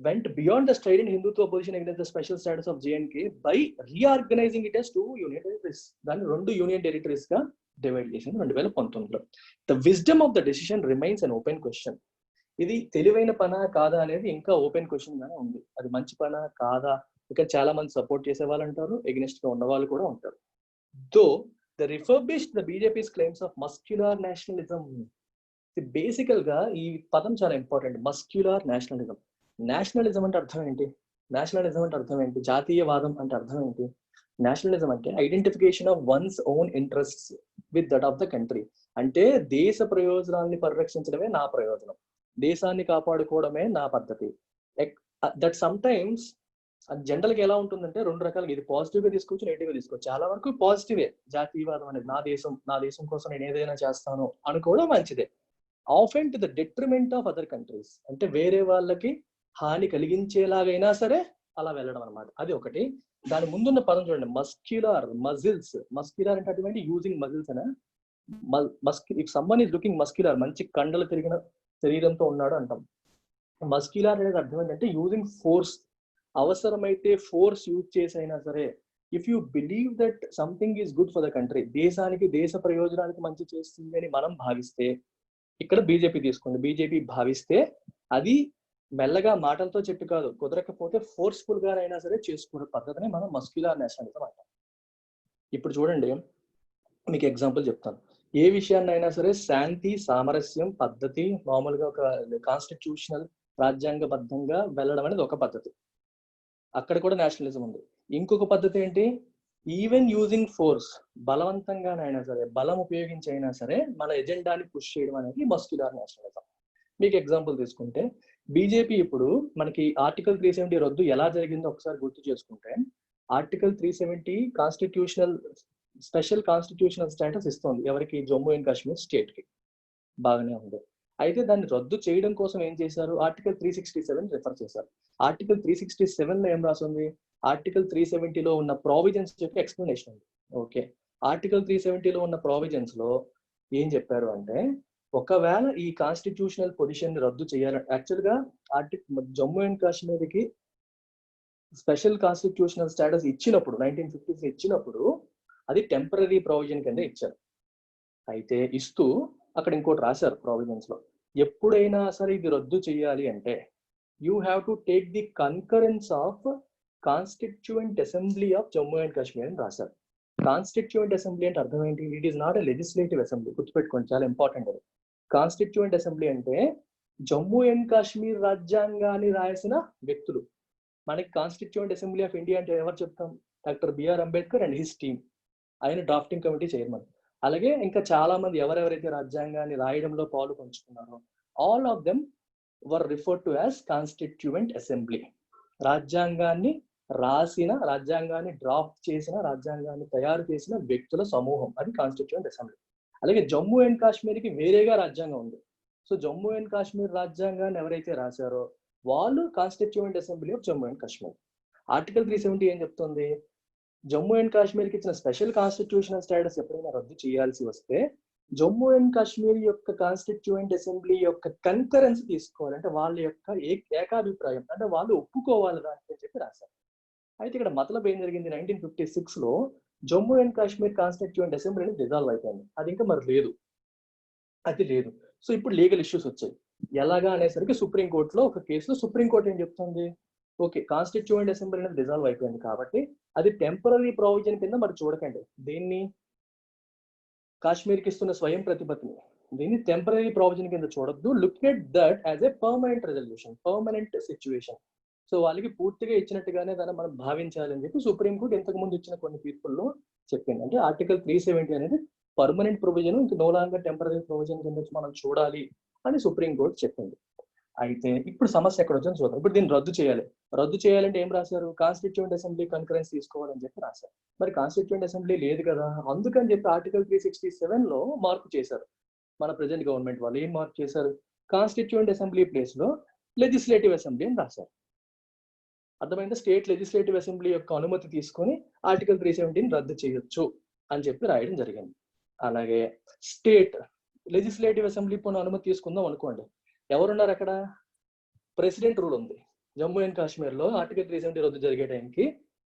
went beyond the strident Hindutva position against the special status of J&K by reorganizing it as 2 union territories. దాన్ని 2 యూనియన్ టెరిటరీస్ గా డివైడ్ చేసింది 2019లో. The wisdom of the decision remains an open question. ఇది తెలివైన పనా కాదా అనేది ఇంకా ఓపెన్ క్వశ్చన్ గానే ఉంది. అది మంచి పనా కాదా? ఇక్కడ చాలా మంది సపోర్ట్ చేసే వాళ్ళు అంటారు, ఎగ్నెస్ట్ గా ఉన్న వాళ్ళు కూడా ఉంటారు. Though the refurbished the BJP's claims of muscular nationalism. బేసికల్ గా ఈ పదం చాలా ఇంపార్టెంట్, మస్క్యులర్ నేషనలిజం. నేషనలిజం అంటే అర్థం ఏంటి? జాతీయవాదం అంటే అర్థం ఏంటి? నేషనలిజం అంటే identification of once own interests with that of the country. అంటే దేశ ప్రయోజనాల్ని పరిరక్షించడమే నా ప్రయోజనం, దేశాన్ని కాపాడుకోవడమే నా పద్ధతి. దట్ సమ్ టైమ్స్ జనరల్ గా ఎలా ఉంటుందంటే 2 రకాలుగా, ఇది పాజిటివ్ గా తీసుకోవచ్చు, నెగిటివ్ గా తీసుకోవచ్చు. చాలా వరకు పాజిటివే జాతీయవాదం అనేది. నా దేశం కోసం నేను ఏదైనా చేస్తాను అనుకోవడం మంచిదే. Often to the detriment of other countries, అంటే వేరే వాళ్ళకి హాని కలిగించేలాగైనా సరే అలా వెళ్ళడం అనమాట. అది ఒకటి. దాని ముందున్న పదం చూడండి, మస్క్యులర్, మజిల్స్. మస్క్యులర్ అంటే అటువంటి యూజింగ్ మజిల్స్ అనే, if someone is looking muscular, మంచి కండలు తిరిగిన శరీరంతో ఉన్నాడు అంటాం. మస్క్యులర్ అనేది అర్థం ఏంటంటే యూజింగ్ ఫోర్స్, అవసరమైతే ఫోర్స్ యూజ్ చేసి అయినా సరే, if you believe that something is good for the country, దేశానికి దేశ ప్రయోజనానికి మంచి చేస్తుంది అని మనం భావిస్తే, ఇక్కడ బీజేపీ తీసుకోండి, బీజేపీ భావిస్తే అది మెల్లగా మాటలతో చెప్పి కాదు, కుదరకపోతే ఫోర్స్ఫుల్ గా అయినా సరే చేసుకునే పద్ధతిని మనం మస్క్యులర్ నేషనలిజం అంటాం. ఇప్పుడు చూడండి, మీకు ఎగ్జాంపుల్ చెప్తాను. ఏ విషయాన్ని అయినా సరే శాంతి, సామరస్యం పద్ధతి, మామూలుగా ఒక కాన్స్టిట్యూషనల్ రాజ్యాంగబద్ధంగా వెళ్ళడం అనేది ఒక పద్ధతి, అక్కడ కూడా నేషనలిజం ఉంది. ఇంకొక పద్ధతి ఏంటి, ఈవెన్ యూజింగ్ ఫోర్స్, బలవంతంగానైనా సరే, బలం ఉపయోగించి అయినా సరే మన ఎజెండాని పుష్ చేయడం అనేది మస్క్యులర్ నేషనలిజం. మీకు ఎగ్జాంపుల్ తీసుకుంటే, బీజేపీ ఇప్పుడు మనకి ఆర్టికల్ 370 రద్దు ఎలా జరిగిందో ఒకసారి గుర్తు చేసుకుంటే, article 370 constitutional special constitutional status ఇస్తుంది ఎవరికి, జమ్మూ అండ్ కాశ్మీర్ స్టేట్ కి, బాగానే ఉంది. అయితే దాన్ని రద్దు చేయడం కోసం ఏం చేశారు, ఆర్టికల్ 367 రిఫర్ చేశారు. ఆర్టికల్ 367 లో ఏం రాసింది, ఆర్టికల్ 370 లో ఉన్న ప్రావిజన్స్ యొక్క ఎక్స్ప్లెనేషన్ ఉంది. ఓకే, ఆర్టికల్ 370 లో ఉన్న ప్రావిజన్స్ లో ఏం చెప్పారు అంటే, ఒకవేళ ఈ కాన్స్టిట్యూషనల్ పొజిషన్ రద్దు చేయాలని, యాక్చువల్ గా జమ్మూ అండ్ కాశ్మీర్ కి స్పెషల్ కాన్స్టిట్యూషనల్ స్టేటస్ ఇచ్చినప్పుడు 1950s ఇచ్చినప్పుడు అది టెంపరరీ ప్రొవిజన్ కింద ఇచ్చారు. అయితే ఇస్తూ అక్కడ ఇంకోటి రాశారు ప్రావిజన్స్ లో, ఎప్పుడైనా సరే ఇది రద్దు చేయాలి అంటే you have to take the concurrence of constituent assembly of Jammu and Kashmir అని రాశారు. కాన్స్టిట్యూయెంట్ అసెంబ్లీ అంటే అర్థం ఏంటి, it is not a legislative assembly, గుర్తుపెట్టుకోండి, చాలా ఇంపార్టెంట్ అది. కాన్స్టిట్యూయెంట్ అసెంబ్లీ అంటే జమ్మూ అండ్ కాశ్మీర్ రాజ్యాంగాన్ని రాసిన వ్యక్తులు. మనకి కాన్స్టిట్యూయెంట్ అసెంబ్లీ ఆఫ్ ఇండియా అంటే ఎవరు చెప్తాం, doctor B R Ambedkar and his team, ఆయన డ్రాఫ్టింగ్ కమిటీ చైర్మన్. అలాగే ఇంకా చాలా మంది ఎవరెవరైతే రాజ్యాంగాన్ని రాయడంలో పాలు పంచుకున్నారో all of them were referred to as constituent assembly. రాజ్యాంగాన్ని రాసిన, రాజ్యాంగాన్ని డ్రాఫ్ట్ చేసిన, రాజ్యాంగాన్ని తయారు చేసిన వ్యక్తుల సమూహం, అది కాన్స్టిట్యూయెంట్ అసెంబ్లీ. అలాగే జమ్మూ అండ్ కాశ్మీర్కి వేరేగా రాజ్యాంగం ఉంది. సో జమ్మూ అండ్ కాశ్మీర్ రాజ్యాంగాన్ని ఎవరైతే రాశారో వాళ్ళు constituent assembly of Jammu and Kashmir. Article 370 ఏం చెప్తుంది, జమ్మూ అండ్ కాశ్మీర్కి ఇచ్చిన స్పెషల్ కాన్స్టిట్యూషనల్ స్టేటస్ ఎప్పుడైనా రద్దు చేయాల్సి వస్తే జమ్మూ అండ్ కాశ్మీర్ యొక్క కాన్స్టిట్యూయెంట్ అసెంబ్లీ యొక్క కన్కరెన్స్ తీసుకోవాలి, అంటే వాళ్ళ యొక్క ఏకాభిప్రాయం, అంటే వాళ్ళు ఒప్పుకోవాలి దానికి అని చెప్పి రాశారు. అయితే ఇక్కడ మతలబ్ ఏం జరిగింది, 1956 లో Jammu and Kashmir constituent assembly dissolve అయిపోయింది, అది ఇంకా మరి లేదు, అది లేదు. సో ఇప్పుడు లీగల్ ఇష్యూస్ వచ్చాయి. ఎలాగా అనేసరికి సుప్రీంకోర్టులో ఒక కేసులో సుప్రీంకోర్టు ఏం చెప్తుంది, ఓకే కాన్స్టిట్యూయెంట్ అసెంబ్లీ అనేది డిజాల్వ్ అయిపోయింది కాబట్టి అది టెంపరరీ ప్రొవిజన్ కింద మరి చూడకండి, దీన్ని కాశ్మీర్కి ఇస్తున్న స్వయం ప్రతిపత్తిని, దీన్ని టెంపరరీ ప్రొవిజన్ కింద చూడొద్దు, look at that as a permanent resolution, permanent situation. So వాళ్ళకి పూర్తిగా ఇచ్చినట్టుగానే దాన్ని మనం భావించాలని చెప్పి సుప్రీంకోర్టు ఇంతకు ముందు ఇచ్చిన కొన్ని తీర్పుల్లో చెప్పింది. అంటే ఆర్టికల్ 370 అనేది పర్మనెంట్ ప్రొవిజన్, ఇంక నో లాంగర్ టెంపరరీ ప్రొవిజన్ కింద మనం చూడాలి అని సుప్రీంకోర్టు చెప్పింది. అయితే ఇప్పుడు సమస్య ఎక్కడ వచ్చిందో చూద్దాం. ఇప్పుడు దీన్ని రద్దు చేయాలి, రద్దు చేయాలంటే ఏం రాశారు, కాన్స్టిట్యూయెంట్ అసెంబ్లీ కన్కరెన్స్ తీసుకోవాలని చెప్పి రాశారు. మరి కాన్స్టిట్యూయెంట్ అసెంబ్లీ లేదు కదా, అందుకని చెప్పి ఆర్టికల్ 367 లో మార్పు చేశారు మన ప్రెజెంట్ గవర్నమెంట్ వాళ్ళు. ఏం మార్పు చేశారు, కాన్స్టిట్యూయెంట్ అసెంబ్లీ ప్లేస్ లో లెజిస్లేటివ్ అసెంబ్లీ అని రాశారు. అర్థమైందా, స్టేట్ లెజిస్లేటివ్ అసెంబ్లీ యొక్క అనుమతి తీసుకొని ఆర్టికల్ 370 రద్దు చేయొచ్చు అని చెప్పి రాయడం జరిగింది. అలాగే స్టేట్ లెజిస్లేటివ్ అసెంబ్లీ పోయిన అనుమతి తీసుకుందాం అనుకోండి, ఎవరున్నారు అక్కడ, ప్రెసిడెంట్ రూల్ ఉంది. జమ్మూ అండ్ కాశ్మీర్ లో ఆర్టికల్ 370 రద్దు జరిగే టైంకి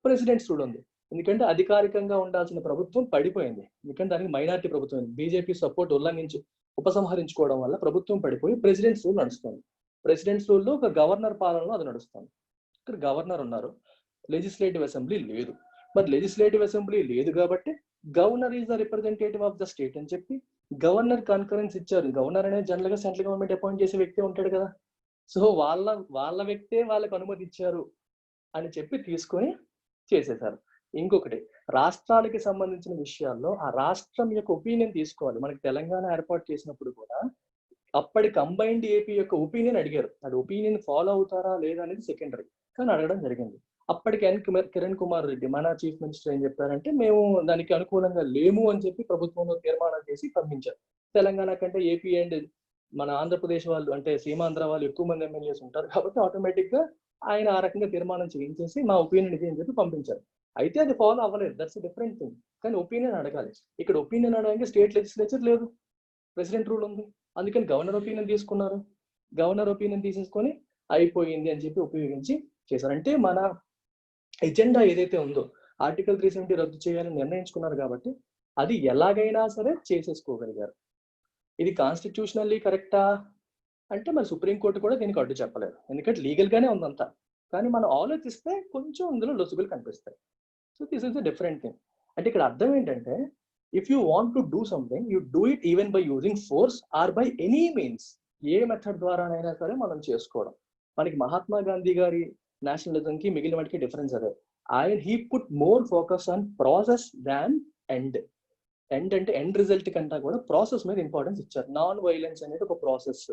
ప్రెసిడెంట్స్ రూల్ ఉంది, ఎందుకంటే అధికారికంగా ఉండాల్సిన ప్రభుత్వం పడిపోయింది, ఎందుకంటే దానికి మైనారిటీ ప్రభుత్వం, బీజేపీ సపోర్ట్ ఉల్లంఘించి ఉపసంహరించుకోవడం వల్ల ప్రభుత్వం పడిపోయి ప్రెసిడెంట్స్ రూల్ నడుస్తుంది. ప్రెసిడెంట్స్ రూల్లో ఒక గవర్నర్ పాలనలో అది నడుస్తుంది. ఇక్కడ గవర్నర్ ఉన్నారు, లెజిస్లేటివ్ అసెంబ్లీ లేదు. మరి లెజిస్లేటివ్ అసెంబ్లీ లేదు కాబట్టి governor is the representative of the state అని చెప్పి గవర్నర్ కాన్ఫరెన్స్ ఇచ్చారు. గవర్నర్ అనేది జనరల్ గా సెంట్రల్ గవర్నమెంట్ అపాయింట్ చేసే వ్యక్తి ఉంటాడు కదా, సో వాళ్ళ వ్యక్తే వాళ్ళకి అనుమతి ఇచ్చారు అని చెప్పి తీసుకొని చేసేసారు. ఇంకొకటి, రాష్ట్రాలకి సంబంధించిన విషయాల్లో ఆ రాష్ట్రం యొక్క ఒపీనియన్ తీసుకోవాలి. మనకి తెలంగాణ ఏర్పాటు చేసినప్పుడు కూడా అప్పటి కంబైన్డ్ ఏపీ యొక్క ఒపీనియన్ అడిగారు, అది ఒపీనియన్ ఫాలో అవుతారా లేదా అనేది సెకండరీ, కానీ అడగడం జరిగింది. అప్పటికి కిరణ్ కుమార్ రెడ్డి మన చీఫ్ మినిస్టర్ ఏం చెప్పారంటే, మేము దానికి అనుకూలంగా లేము అని చెప్పి ప్రభుత్వంలో తీర్మానం చేసి పంపించారు. తెలంగాణ కంటే ఏపీ అండ్ మన ఆంధ్రప్రదేశ్ వాళ్ళు, అంటే సీమాంధ్ర వాళ్ళు ఎక్కువ మంది ఎమ్మెల్యేస్ ఉంటారు కాబట్టి ఆటోమేటిక్ గా ఆయన ఆ రకంగా తీర్మానం చేయించేసి మా ఒపీనియన్ ఇది అని చెప్పి పంపించారు. అయితే అది ఫాలో అవ్వలేదు, దట్స్ డిఫరెంట్ థింగ్. కానీ ఒపీనియన్ అడగాలి. ఇక్కడ ఒపీనియన్ అడగడానికి స్టేట్ లెజిస్లేచర్ లేదు, ప్రెసిడెంట్ రూల్ ఉంది, అందుకని గవర్నర్ ఒపీనియన్ తీసుకున్నారు. గవర్నర్ ఒపీనియన్ తీసేసుకొని అయిపోయింది అని చెప్పి ఉపయోగించి చేశారు. అంటే మన ఎజెండా ఏదైతే ఉందో ఆర్టికల్ 370 రద్దు చేయాలని నిర్ణయించుకున్నారు కాబట్టి అది ఎలాగైనా సరే చేసేసుకోగలిగారు. ఇది కాన్స్టిట్యూషనల్లీ కరెక్టా అంటే మరి సుప్రీంకోర్టు కూడా దీనికి అడ్డు చెప్పలేదు, ఎందుకంటే లీగల్ గానే ఉందంతా. కానీ మనం ఆలోచిస్తే కొంచెం ఇందులో లొసుగులు కనిపిస్తాయి. So this is the different thing. అంటే ఇక్కడ అర్థం ఏంటంటే, if you want to do something you do it even by using force or by any means. ఏ మెథడ్ ద్వారానైనా సరే మనం చేసుకోవడం. మనకి మహాత్మా గాంధీ గారి నేషనలిజం కి మిగిలిన వాటికి డిఫరెన్స్ అదే. He put more focus on process than end. End అంటే ఎండ్ రిజల్ట్ కంటే కూడా ప్రాసెస్ మీద ఇంపార్టెన్స్ ఇచ్చారు. నాన్ వైలెన్స్ అనేది ఒక ప్రాసెస్,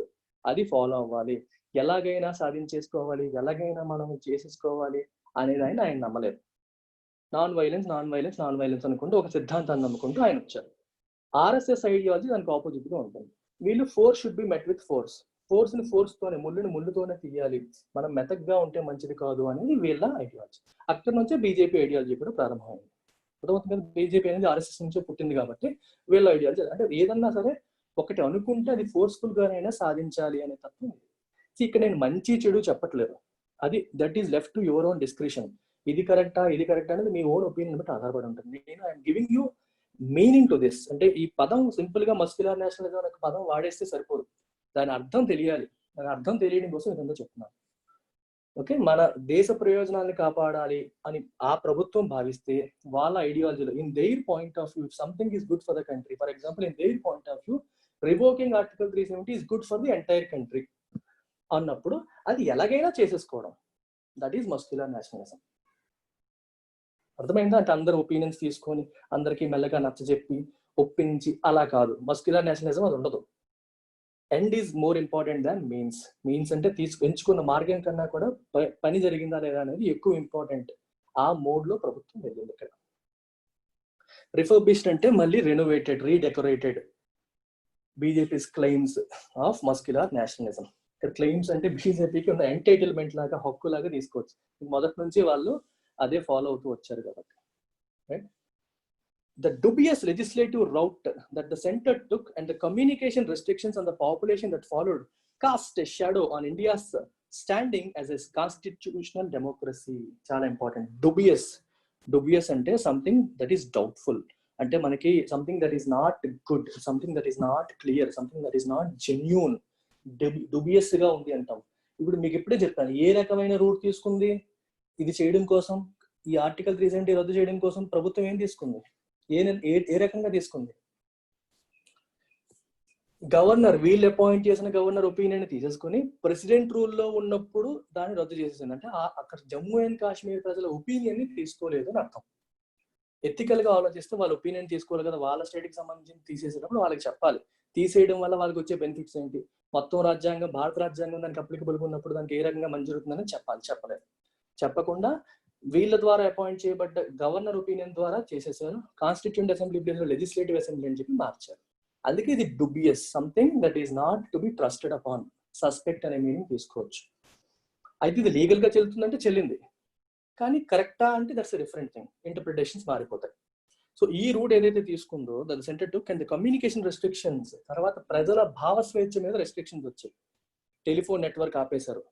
అది ఫాలో అవ్వాలి, ఎలాగైనా సాధించేసుకోవాలి, ఎలాగైనా మనం చేసేసుకోవాలి అనేది ఆయన నమ్మలేదు. Non violence non violence non violence అనుకుంటూ ఒక సిద్ధాంతాన్ని నమ్ముకుంటూ ఆయన వచ్చారు. ఆర్ఎస్ఎస్ ఐడియాలజీ దానికి ఆపోజిట్ గా ఉంటుంది. వీళ్ళు force should be met with force. Force ని ఫోర్స్ తోనే, ముళ్ళుని ముళ్ళుతోనే తీయాలి, మనం మెతగ్గా ఉంటే మంచిది కాదు అనేది వీళ్ళ ఐడియాలజీ. అక్కడి నుంచే బీజేపీ ఐడియాలజీ కూడా ప్రారంభమైంది. అర్థమవుతుంది. బీజేపీ అనేది ఆర్ఎస్ఎస్ నుంచే పుట్టింది కాబట్టి వీళ్ళ ఐడియాలజీ అంటే ఏదన్నా సరే ఒకటి అనుకుంటే అది ఫోర్స్ఫుల్ గానైనా సాధించాలి అనే తత్వం. ఇక్కడ నేను మంచి చెడు చెప్పట్లేదు, అది that is left to your own description. ఇది కరెక్టా ఇది కరెక్టా అనేది మీ ఓన్ ఒపీనియన్ బట్టి ఆధారపడి ఉంటుంది. నేను I'm giving you meaning to this. అంటే ఈ పదం సింపుల్ గా మస్క్యులర్ నేషనలిజం అనే పదం వాడేస్తే సరిపోదు, దాని అర్థం తెలియాలి. దాని అర్థం తెలియడం కోసం ఇదంతా చెప్తున్నాను. ఓకే, మన దేశ ప్రయోజనాన్ని కాపాడాలి అని ఆ ప్రభుత్వం భావిస్తే వాళ్ళ ఐడియాలజీలో in their point of view something is good for the country. For example in their point of view revoking article 370 is good for the entire country అన్నప్పుడు అది ఎలాగైనా చేసేసుకోవడం, దట్ ఈస్ మస్క్యులర్ నేషనలిజం. అర్థమైందా? అంటే అందరు ఒపీనియన్స్ తీసుకొని అందరికీ మెల్లగా నచ్చజెప్పి ఒప్పించి అలా కాదు. మస్క్యులర్ నేషనలిజం అది ఉండదు. End is more important than means. Means అంటే ఎంచుకున్న మార్గం కన్నా కూడా పని జరిగిందా లేదా అనేది ఎక్కువ ఇంపార్టెంట్. ఆ మోడ్ లో ప్రభుత్వం వెళ్ళింది. ఇక్కడ రిఫర్బిష్డ్ అంటే మళ్ళీ renovated, redecorated. BJP's claims of muscular nationalism. ఇక్కడ క్లెయిమ్స్ అంటే బీజేపీకి ఉన్న ఎంటైటిల్మెంట్ లాగా, హక్కు లాగా తీసుకోవచ్చు. మొదటి నుంచి వాళ్ళు అదే ఫాలో అవుతూ వచ్చారు కాబట్టి. Right. The dubious legislative route that the center took and the communication restrictions on the population that followed cast a shadow on India's standing as a constitutional democracy. చాలా important. Dubious అంటే something that is doubtful. అంటే మనకి something that is not good, something that is not clear, something that is not genuine. Dubious గా ఉంది అంటాం. ఇప్పుడు మీకు ఎప్పుడే చెప్తాను, ఏ రకమైన రూట్ తీసుకుంది ఇది చేయడం కోసం, ఈ ఆర్టికల్ 370 రద్దు చేయడం కోసం ప్రభుత్వం ఏం తీసుకుంది, ఏ రకంగా తీసుకుంది? గవర్నర్, వీళ్ళు అపాయింట్ చేసిన గవర్నర్ ఒపీనియన్ తీసేసుకుని ప్రెసిడెంట్ రూల్లో ఉన్నప్పుడు దాన్ని రద్దు చేసేసింది. అంటే అక్కడ జమ్మూ అండ్ కాశ్మీర్ ప్రజల ఒపీనియన్ ని తీసుకోలేదు అని అర్థం. ఎథికల్ గా ఆలోచిస్తే వాళ్ళ ఒపీనియన్ తీసుకోవాలి కదా, వాళ్ళ స్టేట్ కి సంబంధించి తీసేసేటప్పుడు వాళ్ళకి చెప్పాలి. తీసేయడం వల్ల వాళ్ళకి వచ్చే బెనిఫిట్స్ ఏంటి, మొత్తం రాజ్యాంగం, భారత రాజ్యాంగం దానికి అప్లికబుల్ ఉన్నప్పుడు దానికి ఏ రకంగా మంచి జరుగుతుందని చెప్పాలి. చెప్పలేదు. చెప్పకుండా వీళ్ళ ద్వారా అపాయింట్ చేయబడ్డ గవర్నర్ ఒపీనియన్ ద్వారా చేసేసారు. కాన్స్టిట్యూంట్ అసెంబ్లీ ప్లేస్ లో లెజిస్లేటివ్ అసెంబ్లీ అని చెప్పి మార్చారు. అందుకే ఇది dubious, something that is not to be trusted upon, suspect అనే మీనింగ్ తీసుకోవచ్చు. అయితే ఇది లీగల్ గా చెల్లుతుందంటే చెల్లింది, కానీ కరెక్టా అంటే దట్స్ డిఫరెంట్ థింగ్. ఇంటర్ప్రిటేషన్స్ మారిపోతాయి. సో ఈ రూట్ ఏదైతే తీసుకుందో that centre to can the communication restrictions, తర్వాత ప్రజల భావ స్వేచ్ఛ మీద రెస్ట్రిక్షన్స్ వచ్చాయి. టెలిఫోన్ నెట్వర్క్ ఆపేశారు,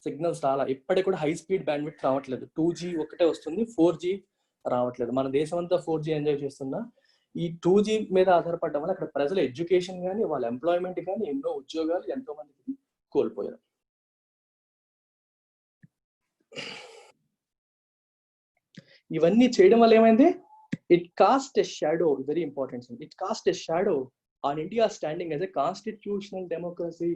సిగ్నల్స్ చాలా, ఇప్పటికి కూడా హై స్పీడ్ బ్యాండ్విడ్త్ రావట్లేదు. 2G ఒకటే వస్తుంది, 4G రావట్లేదు. మన దేశం అంతా 4G ఎంజాయ్ చేస్తున్నా ఈ 2G మీద ఆధారపడడం వల్ల అక్కడ ప్రజల ఎడ్యుకేషన్ కానీ, వాళ్ళ ఎంప్లాయ్మెంట్ కానీ, ఎన్నో ఉద్యోగాలు ఎంతో మందికి కోల్పోయారు. ఇవన్నీ చేయడం వల్ల ఏమైంది? It cost a shadow, very important, it cost a shadow on India standing as a constitutional democracy.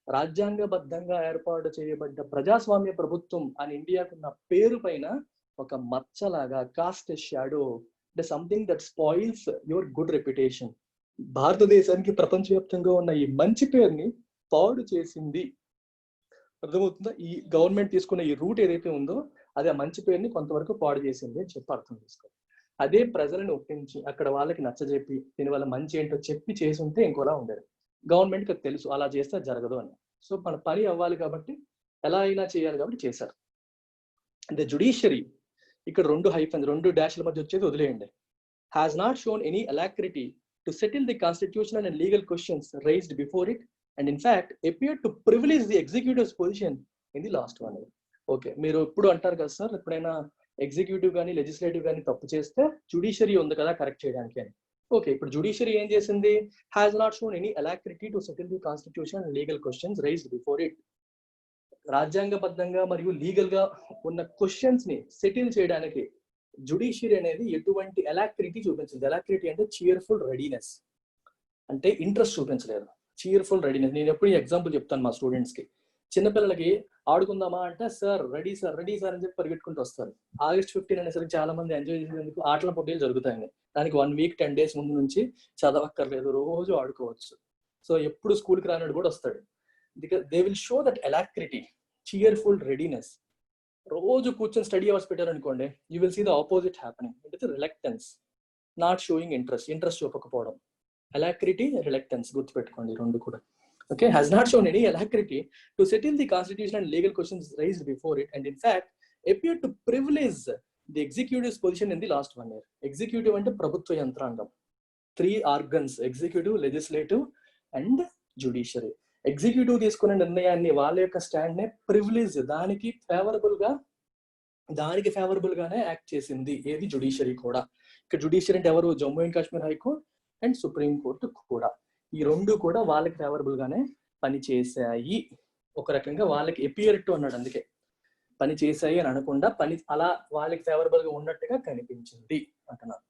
రాజ్యాంగబద్ధంగా ఏర్పాటు చేయబడ్డ ప్రజాస్వామ్య ప్రభుత్వం అని ఇండియాకున్న పేరు పైన ఒక మచ్చలాగా, కాస్ట్ ఎ షాడో అంటే something that spoils your good reputation. భారతదేశానికి ప్రపంచవ్యాప్తంగా ఉన్న ఈ మంచి పేరుని పాడు చేసింది. అర్థమవుతుందా? ఈ గవర్నమెంట్ తీసుకున్న ఈ రూట్ ఏదైతే ఉందో అది ఆ మంచి పేరుని కొంతవరకు పాడు చేసింది అని చెప్పి అర్థం చేసుకోవాలి. అదే ప్రజలను ఒప్పించి అక్కడ వాళ్ళకి నచ్చజెప్పి దీనివల్ల మంచి ఏంటో చెప్పి చేసి ఉంటే ఇంకోలా ఉండేది. గవర్నమెంట్కి అది తెలుసు అలా చేస్తే జరగదు అని. సో మన పని అవ్వాలి కాబట్టి ఎలా అయినా చేయాలి కాబట్టి చేశారు. ద జుడిషియరీ ఇక్కడ 2 హైఫన్ 2 డాష్ల మధ్య వచ్చేది వదిలేయండి. Has not shown any alacrity to settle the constitutional and legal questions raised before it and in fact appeared to privilege the executive's position in the last 1 year. Okay, మీరు ఇప్పుడు అంటారు కదా sir, ఎప్పుడైనా executive కానీ legislative కానీ తప్పు చేస్తే judiciary ఉంది కదా కరెక్ట్ చేయడానికి అని. ఓకే, ఇప్పుడు జుడిషియరీ ఏం చేసింది? Has not shown any alacrity to settle the constitution and legal questions raised before it. రాజ్యాంగబద్ధంగా మరియు లీగల్ గా ఉన్న క్వశ్చన్స్ ని సెటిల్ చేయడానికి జుడిషియరీ అనేది ఎటువంటి అలాక్రిటీ చూపించింది. అలాక్రిటీ అంటే చీర్ఫుల్ రెడీనెస్, అంటే ఇంట్రెస్ట్ చూపించలేదు. Cheerful readiness. నేను ఎప్పుడు ఎగ్జాంపుల్ చెప్తాను మా స్టూడెంట్స్ కి. చిన్నపిల్లలకి ఆడుకుందామా అంటే సార్ రెడీ సార్ అని చెప్పి పరిగెట్టుకుంటూ వస్తారు. August 15 అనేసరికి చాలా మంది ఎంజాయ్ చేసేందుకు ఆటల పోటీలు జరుగుతాయి. దానికి 1 week 10 days ముందు నుంచి చదవక్కర్లేదు, రోజు ఆడుకోవచ్చు. సో ఎప్పుడు స్కూల్కి రానడు కూడా వస్తాడు. They will show that alacrity, cheerful readiness. రోజు కూర్చొని స్టడీ అవర్స్ పెట్టారనుకోండి, you will see the opposite happening. It is reluctance, not showing interest చూపకపోవడం. అలాక్రిటీ, రిలక్టెన్స్ గుర్తుపెట్టుకోండి 2 కూడా. Okay, has not shown any alacrity to settle the constitutional and legal questions raised before it and in fact appeared to privilege the executive's position in the last 1 year. Executive ante prabhutva yantrangam, 3 organs: executive, legislative and judiciary. Executive తీసుకునే నిర్ణయాన్ని వాళ్ళ యొక్క stand నే privilege, దానికి favourable గానే act చేసింది ఏది? Judiciary కూడా. ఇక్కడ జుడిషియరీ అంటే ఎవరు? Jammu and Kashmir high court and supreme court కూడా. ఈ 2 కూడా వాళ్ళకి ఫేవరబుల్ గానే పనిచేశాయి. ఒక రకంగా వాళ్ళకి ఎపియర్ టు అన్నాడు, అందుకే పని చేశాయి అని అనకుండా పని అలా వాళ్ళకి ఫేవరబుల్ గా ఉన్నట్టుగా కనిపించింది అంటున్నారు.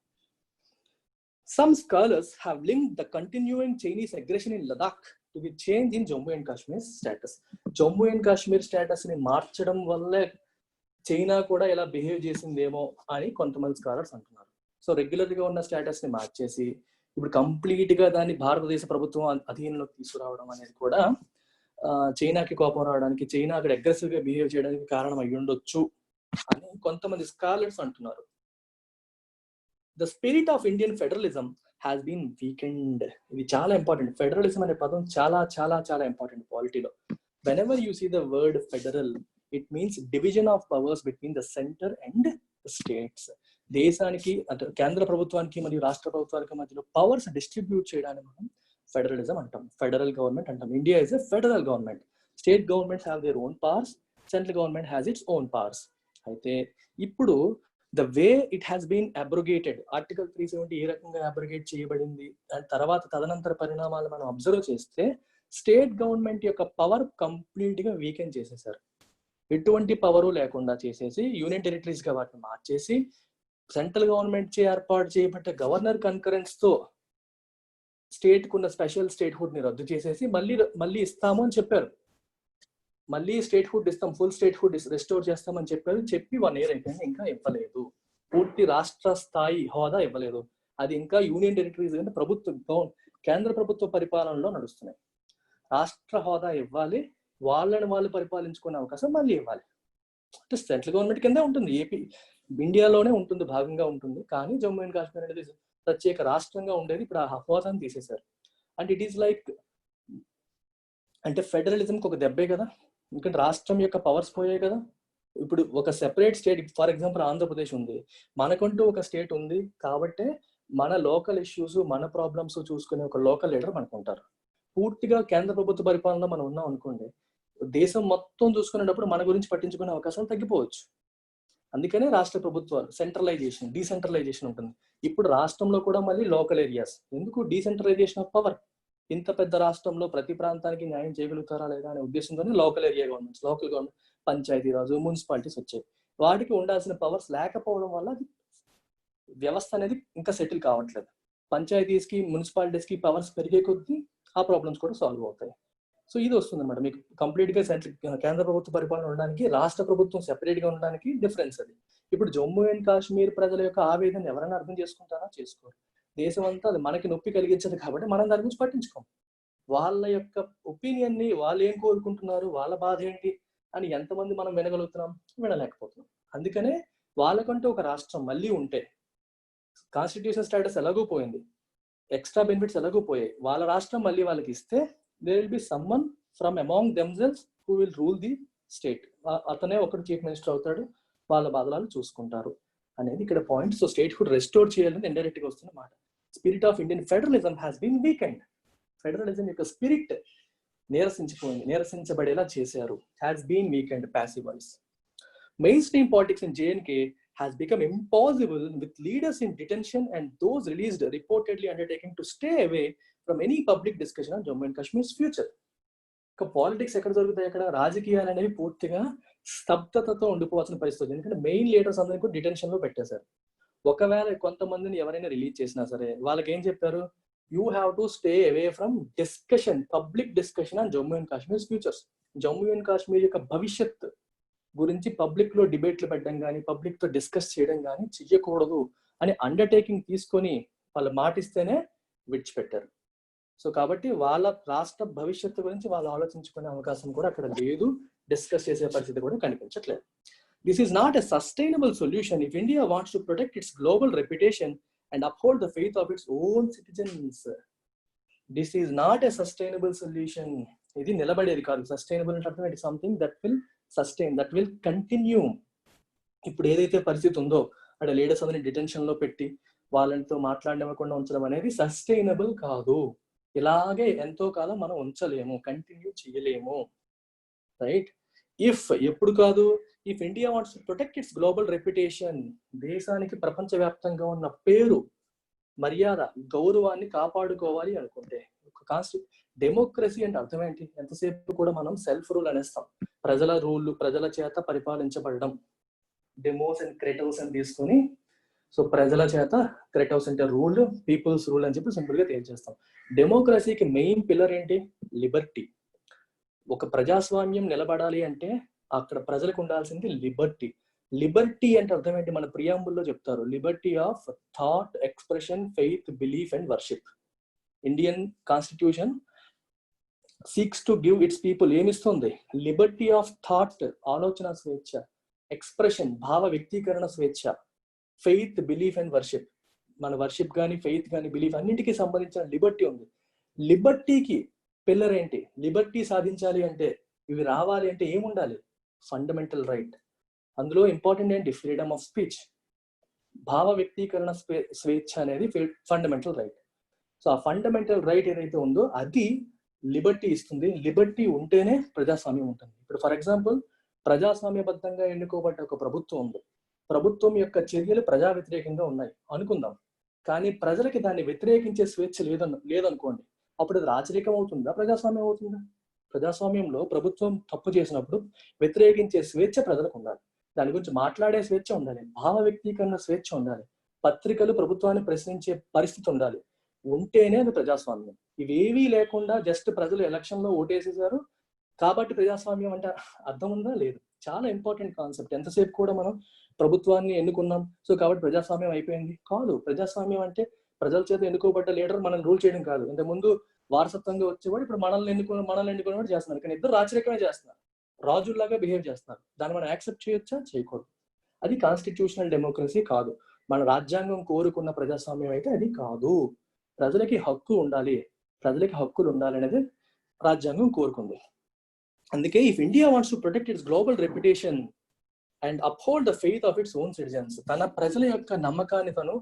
Some scholars have linked the continuing Chinese aggression in Ladakh to the change in Jammu and Kashmir's status. Jammu and Kashmir status ని మార్చడం వల్లే చైనా కూడా ఇలా బిహేవ్ చేసిందేమో అని కొంతమంది స్కాలర్స్ అంటున్నారు. సో రెగ్యులర్ గా ఉన్న స్టేటస్ ని మార్చేసి ఇప్పుడు కంప్లీట్ గా దాన్ని భారతదేశ ప్రభుత్వం అధీనంలోకి తీసుకురావడం అనేది కూడా చైనాకి కోపం రావడానికి, చైనా అక్కడ అగ్రెసివ్ గా బిహేవ్ చేయడానికి కారణం అయి ఉండొచ్చు అని కొంతమంది స్కాలర్స్ అంటున్నారు. The spirit of Indian federalism has been weakened. ఇది చాలా ఇంపార్టెంట్. ఫెడరలిజం అనే పదం చాలా చాలా చాలా ఇంపార్టెంట్ పాలిటీలో. Whenever you see the word federal, it means division of powers between the centre and states. దేశానికి అంటే కేంద్ర ప్రభుత్వానికి మరియు రాష్ట్ర ప్రభుత్వానికి మధ్యలో పవర్స్ డిస్ట్రిబ్యూట్ చేయడానికి మనం ఫెడరలిజం అంటాం, ఫెడరల్ గవర్నమెంట్ అంటాం. India is a federal government. State governments have their own powers, central government has its own powers. అయితే ఇప్పుడు the way it has been abrogated, article 370 ఏ రకంగా అబ్రోగేట్ చేయబడింది అండ్ తర్వాత తదనంతర పరిణామాలు మనం అబ్జర్వ్ చేస్తే స్టేట్ గవర్నమెంట్ యొక్క పవర్ కంప్లీట్ గా వీకెన్ చేసేసారు. ఎటువంటి పవరు లేకుండా చేసేసి యూనియన్ టెరిటరీస్ గా వాటిని మార్చేసి సెంట్రల్ గవర్నమెంట్ చే ఏర్పాటు చేయబడ్డ గవర్నర్ కన్కరెన్స్ తో స్టేట్ కున్న స్పెషల్ స్టేట్ హుడ్ ని రద్దు చేసేసి మళ్ళీ ఇస్తాము అని చెప్పారు. మళ్ళీ స్టేట్ హుడ్ ఇస్తాం, ఫుల్ స్టేట్ హుడ్ రెస్టోర్ చేస్తామని చెప్పారు. చెప్పి 1 year అయిపోయింది, ఇంకా ఇవ్వలేదు. పూర్తి రాష్ట్ర స్థాయి హోదా ఇవ్వలేదు. అది ఇంకా యూనియన్ టెరిటరీస్ అంటే కేంద్ర ప్రభుత్వ పరిపాలనలో నడుస్తున్నాయి. రాష్ట్ర హోదా ఇవ్వాలి, వాళ్ళని వాళ్ళు పరిపాలించుకునే అవకాశం మళ్ళీ ఇవ్వాలి. అంటే సెంట్రల్ గవర్నమెంట్ కిందే ఉంటుంది, ఏపీ ఇండియాలోనే ఉంటుంది, భాగంగా ఉంటుంది. కానీ జమ్మూ అండ్ కాశ్మీర్ అనేది ప్రత్యేక రాష్ట్రంగా ఉండేది, ఇప్పుడు ఆ హోదాని తీసేశారు. అండ్ ఇట్ ఈస్ లైక్ అంటే ఫెడరలిజంకి ఒక దెబ్బే కదా, ఎందుకంటే రాష్ట్రం యొక్క పవర్స్ పోయాయి కదా. ఇప్పుడు ఒక separate state, for example Andhra Pradesh ఉంది, మనకంటూ ఒక స్టేట్ ఉంది కాబట్టి మన లోకల్ ఇష్యూస్, మన ప్రాబ్లమ్స్ చూసుకునే ఒక లోకల్ లీడర్ మనకు ఉంటారు. పూర్తిగా కేంద్ర ప్రభుత్వ పరిపాలనలో మనం ఉన్నాం అనుకోండి, దేశం మొత్తం చూసుకునేటప్పుడు మన గురించి పట్టించుకునే అవకాశం తగ్గిపోవచ్చు. అందుకనే రాష్ట్ర ప్రభుత్వాలు సెంట్రలైజేషన్, డీసెంట్రలైజేషన్ ఉంటుంది. ఇప్పుడు రాష్ట్రంలో కూడా మళ్ళీ లోకల్ ఏరియాస్. ఎందుకు డీసెంట్రలైజేషన్ ఆఫ్ పవర్? ఇంత పెద్ద రాష్ట్రంలో ప్రతి ప్రాంతానికి న్యాయం చేయగలుగుతారా లేదా అనే ఉద్దేశంతోనే local area governments, local government, Panchayati Raj, municipalities వచ్చాయి. వాటికి ఉండాల్సిన పవర్స్ లేకపోవడం వల్ల వ్యవస్థ అనేది ఇంకా సెటిల్ కావట్లేదు. పంచాయతీస్ కి, మున్సిపాలిటీస్ కి పవర్స్ పెరిగే కొద్దీ ఆ ప్రాబ్లమ్స్ కూడా సాల్వ్ అవుతాయి. సో ఇది వస్తుంది అన్నమాట మీకు కంప్లీట్ గా కేంద్ర ప్రభుత్వ పరిపాలన ఉండడానికి, రాష్ట్ర ప్రభుత్వం సెపరేట్ గా ఉండడానికి డిఫరెన్స్ అది. ఇప్పుడు జమ్మూ అండ్ కాశ్మీర్ ప్రజల యొక్క ఆవేదన ఎవరైనా అర్థం చేసుకుంటారా? చేసుకోరు. దేశం అంతా అది మనకి నొప్పి కలిగించదు కాబట్టి మనం దాని గురించి పట్టించుకోం. వాళ్ళ యొక్క ఒపీనియన్ ని, వాళ్ళు ఏం కోరుకుంటున్నారు, వాళ్ళ బాధ ఏంటి అని ఎంతమంది మనం వినగలుగుతున్నాం? వినలేకపోతున్నాం. అందుకనే వాళ్ళకంటూ ఒక రాష్ట్రం మళ్ళీ ఉంటే, కాన్స్టిట్యూషన్ స్టేటస్ ఎలాగూ పోయింది, ఎక్స్ట్రా బెనిఫిట్స్ ఎలాగూ పోయాయి, వాళ్ళ రాష్ట్రం మళ్ళీ వాళ్ళకి ఇస్తే there will be someone from among themselves who will rule the state. అతనే ఒకడు చీఫ్ మినిస్టర్ అవుతాడు, వాళ్ళ బాధలు చూసుకుంటారు అనేది ఇక్కడ point. So statehood restore చేయాలని ఇండైరెక్ట్ గా వస్తున్న మాట. Spirit of Indian federalism has been weakened. Federalism యొక్క స్పిరిట్ నిరసించబడేలా చేశారు. Has been weakened passive voice. Mainstream politics in JNK has become impossible with leaders in detention and those released reportedly undertaking to stay away from any public discussion on Jammu and Kashmir's future. Politics ఎక్కడ జరుగుతాయి, అక్కడ రాజకీయాలు అనేవి పూర్తిగా స్తబ్దతతో ఉండిపోవాల్సిన పరిస్థితి. ఎందుకంటే main leaders అందరినీ కూడా డిటెన్షన్ లో పెట్టేశారు. ఒకవేళ కొంతమందిని ఎవరైనా రిలీజ్ చేసినా సరే వాళ్ళకి ఏం చెప్పారు, you have to stay away from discussion, public discussion on Jammu and Kashmir futures. Jammu and Kashmir యొక్క భవిష్యత్ గురించి పబ్లిక్ లో డిబేట్లు పెట్టడం కానీ పబ్లిక్ తో డిస్కస్ చేయడం కానీ చెయ్యకూడదు అని అండర్టేకింగ్ తీసుకొని వాళ్ళు మాటిస్తేనే విడిచిపెట్టారు. సో కాబట్టి వాళ్ళ రాష్ట్ర భవిష్యత్తు గురించి వాళ్ళు ఆలోచించుకునే అవకాశం కూడా అక్కడ లేదు, డిస్కస్ చేసే పరిస్థితి కూడా కనిపించట్లేదు. This is not a sustainable solution if India wants to protect it's global reputation and uphold the faith of its own citizens. This is not a sustainable solution. ఇది నిలబడేది కాదు. సస్టైనబుల్ అంటే it something that will sustain, that will continue. ఇప్పుడు ఏదైతే పరిస్థితి ఉందో అక్కడ leaders అందరినీ డిటెన్షన్ లో పెట్టి వాళ్ళతో మాట్లాడనివ్వకుండా ఉంచడం అనేది సస్టైనబుల్ కాదు. ఇలాగే ఎంతో కాలం మనం ఉంచలేము, కంటిన్యూ చేయలేము, రైట్? ఎప్పుడు కాదు, if India wants to protect it's global reputation, దేశానికి ప్రపంచవ్యాప్తంగా ఉన్న పేరు, మర్యాద, గౌరవాన్ని కాపాడుకోవాలి అనుకుంటే, డెమోక్రసీ అంటే అర్థం ఏంటి? ఎంతసేపు కూడా మనం సెల్ఫ్ రూల్ అనేస్తాం. ప్రజల రూల్, ప్రజల చేత పరిపాలించబడడం. డెమోస్ అండ్ క్రెటోస్ అని తీసుకొని, సో ప్రజల చేత, క్రెటోస్ అంటే రూల్, పీపుల్స్ రూల్ అని చెప్పి సింపుల్ గా తేల్చేస్తాం. డెమోక్రసీకి మెయిన్ పిల్లర్ ఏంటి? లిబర్టీ. ఒక ప్రజాస్వామ్యం నిలబడాలి అంటే అక్కడ ప్రజలకు ఉండాల్సింది లిబర్టీ. లిబర్టీ అంటే అర్థం ఏంటి? మన ప్రియాంబుల్లో చెప్తారు, liberty of thought, expression, faith, belief and worship. Indian constitution seeks to give its people ఏమిస్తుంది? లిబర్టీ ఆఫ్ థాట్, ఆలోచన స్వేచ్ఛ, ఎక్స్ప్రెషన్, భావ వ్యక్తీకరణ స్వేచ్ఛ, ఫెయిత్, బిలీఫ్ అండ్ వర్షిప్. మన వర్షిప్ కానీ, ఫెయిత్ కానీ, బిలీఫ్ అన్నింటికి సంబంధించిన లిబర్టీ ఉంది. లిబర్టీకి పిల్లర్ ఏంటి? లిబర్టీ సాధించాలి అంటే, ఇవి రావాలి అంటే ఏముండాలి? Fundamental right. అందులో ఇంపార్టెంట్ ఏంటి? ఫ్రీడమ్ ఆఫ్ స్పీచ్, భావ వ్యక్తీకరణ స్వేచ్ఛ అనేది ఫండమెంటల్ రైట్. సో ఆ ఫండమెంటల్ రైట్ ఏదైతే ఉందో అది లిబర్టీ ఇస్తుంది. లిబర్టీ ఉంటేనే ప్రజాస్వామ్యం ఉంటుంది. ఇప్పుడు ఫర్ ఎగ్జాంపుల్, ప్రజాస్వామ్యబద్ధంగా ఎన్నుకోబడ్డ ఒక ప్రభుత్వం ఉంది. ప్రభుత్వం యొక్క చర్యలు ప్రజా వ్యతిరేకంగా ఉన్నాయి అనుకుందాం, కానీ ప్రజలకి దాన్ని వ్యతిరేకించే స్వేచ్ఛ లేదనుకోండి, అప్పుడు అది రాచరికం అవుతుందా, ప్రజాస్వామ్యం అవుతుందా? ప్రజాస్వామ్యంలో ప్రభుత్వం తప్పు చేసినప్పుడు వ్యతిరేకించే స్వేచ్ఛ ప్రజలకు ఉండాలి, దాని గురించి మాట్లాడే స్వేచ్ఛ ఉండాలి, భావ వ్యక్తీకరణ స్వేచ్ఛ ఉండాలి, పత్రికలు ప్రభుత్వాన్ని ప్రశ్నించే పరిస్థితి ఉండాలి. ఉంటేనే అది ప్రజాస్వామ్యం. ఇవేవీ లేకుండా జస్ట్ ప్రజలు ఎలక్షన్ లో ఓటేసేసారు కాబట్టి ప్రజాస్వామ్యం అంటే అర్థం ఉందా? లేదు. చాలా ఇంపార్టెంట్ కాన్సెప్ట్. ఎంతసేపు కూడా మనం ప్రభుత్వాన్ని ఎన్నుకున్నాం సో కాబట్టి ప్రజాస్వామ్యం అయిపోయింది కాదు. ప్రజాస్వామ్యం అంటే ప్రజల చేత ఎన్నుకోబడ్డ లీడర్ మనం రూల్ చేయడం కాదు. ఇంతకుముందు వారసత్వంగా వచ్చేవాడు ఇప్పుడు మనల్ని ఎన్నుకునేవాడు చేస్తున్నారు, కానీ ఇద్దరు రాచరికమే చేస్తున్నారు, రాజుల్లాగా బిహేవ్ చేస్తున్నారు. దాన్ని మనం యాక్సెప్ట్ చేయొచ్చా? చేయకూడదు. అది కాన్స్టిట్యూషనల్ డెమోక్రసీ కాదు. మన రాజ్యాంగం కోరుకున్న ప్రజాస్వామ్యం అయితే అది కాదు. ప్రజలకి హక్కు ఉండాలి, ప్రజలకి హక్కులు ఉండాలి అనేది రాజ్యాంగం కోరుకుంది. అందుకే if India wants to protect it's global reputation and uphold the faith of its own citizens, తన ప్రజల యొక్క నమ్మకాన్ని తను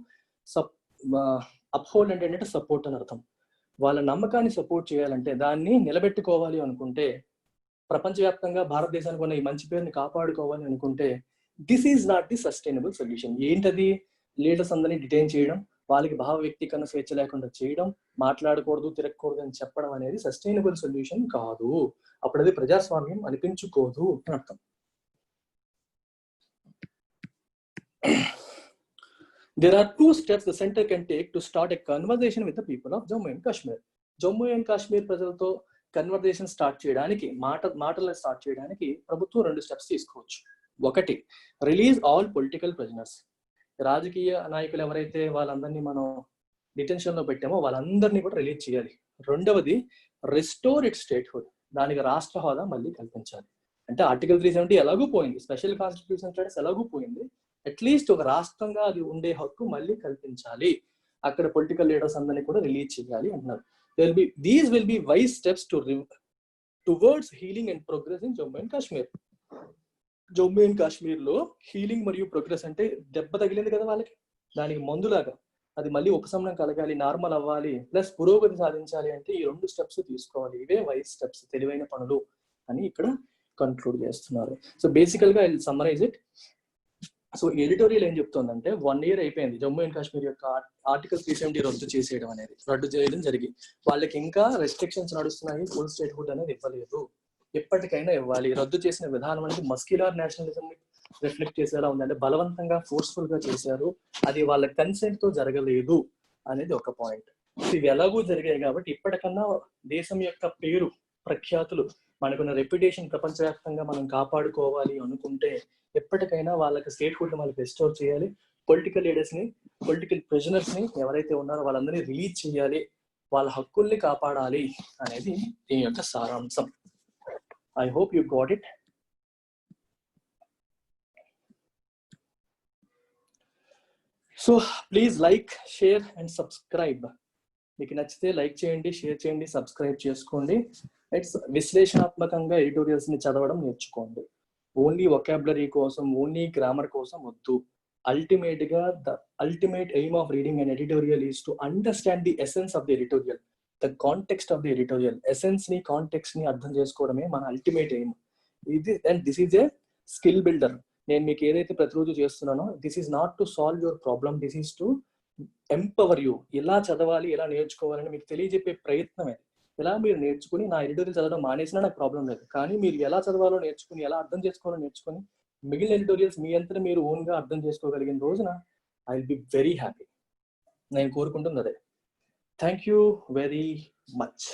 అప్హోల్డ్ అంటే సపోర్ట్ అని అర్థం. వాళ్ళ నమ్మకాన్ని సపోర్ట్ చేయాలంటే, దాన్ని నిలబెట్టుకోవాలి అనుకుంటే, ప్రపంచవ్యాప్తంగా భారతదేశానికి ఉన్న ఈ మంచి పేరుని కాపాడుకోవాలి అనుకుంటే, this is not the sustainable solution. ఏంటది? లీడర్స్ అందరినీ డిటైన్ చేయడం, వాళ్ళకి భావ వ్యక్తీకరణ స్వేచ్ఛ లేకుండా చేయడం, మాట్లాడకూడదు, తిరగకూడదు అని చెప్పడం అనేది సస్టైనబుల్ సొల్యూషన్ కాదు. అప్పుడు అది ప్రజాస్వామ్యం అనిపించుకోదు అని అర్థం. There are two steps the center can take to start a conversation with the people of Jammu and Kashmir. Jammu and Kashmir ప్రజలతో కన్వర్జేషన్ స్టార్ట్ చేయడానికి, మాటలు స్టార్ట్ చేయడానికి ప్రభుత్వం 2 స్టెప్స్ తీసుకోవచ్చు. ఒకటి, రిలీజ్ ఆల్ పొలిటికల్ ప్రిజనర్స్. రాజకీయ నాయకులు ఎవరైతే వాళ్ళందరినీ మనం డిటెన్షన్ లో పెట్టామో వాళ్ళందరినీ కూడా రిలీజ్ చేయాలి. రెండవది, రిస్టోర్ ఇట్ స్టేట్హుడ్. దానికి రాష్ట్ర హోదా మళ్ళీ కల్పించాలి. అంటే ఆర్టికల్ 370 ఎలాగూ పోయింది, స్పెషల్ కాన్స్టిట్యూషన్ స్టేటస్ ఎలాగూ పోయింది, అట్లీస్ట్ ఒక రాష్ట్రంగా అది ఉండే హక్కు మళ్ళీ కల్పించాలి. అక్కడ పొలిటికల్ లీడర్స్ అందరినీ కూడా రిలీజ్ చేయాలి అంటున్నారు. These will be wise steps towards healing and progress in Jammu and Kashmir. Jammu and Kashmir లో హీలింగ్ మరియు ప్రోగ్రెస్ అంటే దెబ్బ తగిలింది కదా వాళ్ళకి, దానికి మందులాగా అది మళ్ళీ ఉపశమనం కలగాలి, నార్మల్ అవ్వాలి, ప్లస్ పురోగతి సాధించాలి అంటే ఈ 2 స్టెప్స్ తీసుకోవాలి. ఇవే వైస్ స్టెప్స్, తెలివైన పనులు అని ఇక్కడ కంక్లూడ్ చేస్తున్నారు. సో బేసికల్ గా I will summarise it. So editorial ఏం చెప్తుందంటే 1 year అయిపోయింది జమ్మూ అండ్ కాశ్మీర్ యొక్క ఆర్టికల్ 370 రద్దు చేయడం జరిగి, వాళ్ళకి ఇంకా రెస్ట్రిక్షన్స్ నడుస్తున్నాయి, ఫుల్ స్టేట్ హుడ్ అనేది ఇవ్వలేదు, ఎప్పటికైనా ఇవ్వాలి. రద్దు చేసిన విధానం అనేది మస్క్యులర్ నేషనలిజం రిఫ్లెక్ట్ చేసేలా ఉంది, అంటే బలవంతంగా ఫోర్స్ఫుల్ గా చేశారు, అది వాళ్ళ కన్సెంట్ తో జరగలేదు అనేది ఒక పాయింట్. ఇవి ఎలాగూ జరిగాయి కాబట్టి ఇప్పటికన్నా దేశం యొక్క పేరు ప్రఖ్యాతులు, మనకున్న రెప్యుటేషన్ ప్రపంచవ్యాప్తంగా మనం కాపాడుకోవాలి అనుకుంటే ఎప్పటికైనా వాళ్ళకి స్టేట్ హుడ్ వాళ్ళకి రెస్టోర్ చేయాలి, పొలిటికల్ లీడర్స్ ని, పొలిటికల్ ప్రిజనర్స్ ని ఎవరైతే ఉన్నారో వాళ్ళందరినీ రిలీజ్ చేయాలి, వాళ్ళ హక్కుల్ని కాపాడాలి అనేది దీని యొక్క సారాంశం. I hope you got it. So please like, share and subscribe. మీకు నచ్చితే లైక్ చేయండి, షేర్ చేయండి, సబ్స్క్రైబ్ చేసుకోండి. ఇట్స్ విశ్లేషణాత్మకంగా ఎడిటోరియల్స్ ని చదవడం నేర్చుకోండి. ఓన్లీ వొకాబులరీ కోసం, ఓన్లీ గ్రామర్ కోసం వద్దు. అల్టిమేట్ గా the ultimate aim of reading and editorial is to understand the essence of the editorial, the context of the editorial. Essence ని, కాంటెక్స్ట్ ని అర్థం చేసుకోవడమే మన అల్టిమేట్ ఎయిమ్. ఇది and this is a skill builder. నేను మీకు ఏదైతే ప్రతిరోజు చేస్తున్నానో, this is not to solve your problem, this is to empower you. ఎలా చదవాలి, ఎలా నేర్చుకోవాలని మీకు తెలియజెప్పే ప్రయత్నమే. ఇలా మీరు నేర్చుకుని, నా ఎడిటోరియల్ చదవడం మానేసినా నాకు ప్రాబ్లం లేదు, కానీ మీరు ఎలా చదవాలో నేర్చుకుని, ఎలా అర్థం చేసుకోవాలో నేర్చుకుని, మిగిలిన ఎడిటోరియల్స్ మీ అంతా మీరు ఓన్ గా అర్థం చేసుకోగలిగిన రోజున I will be very happy. నేను కోరుకుంటుంది అదే. Thank you very much.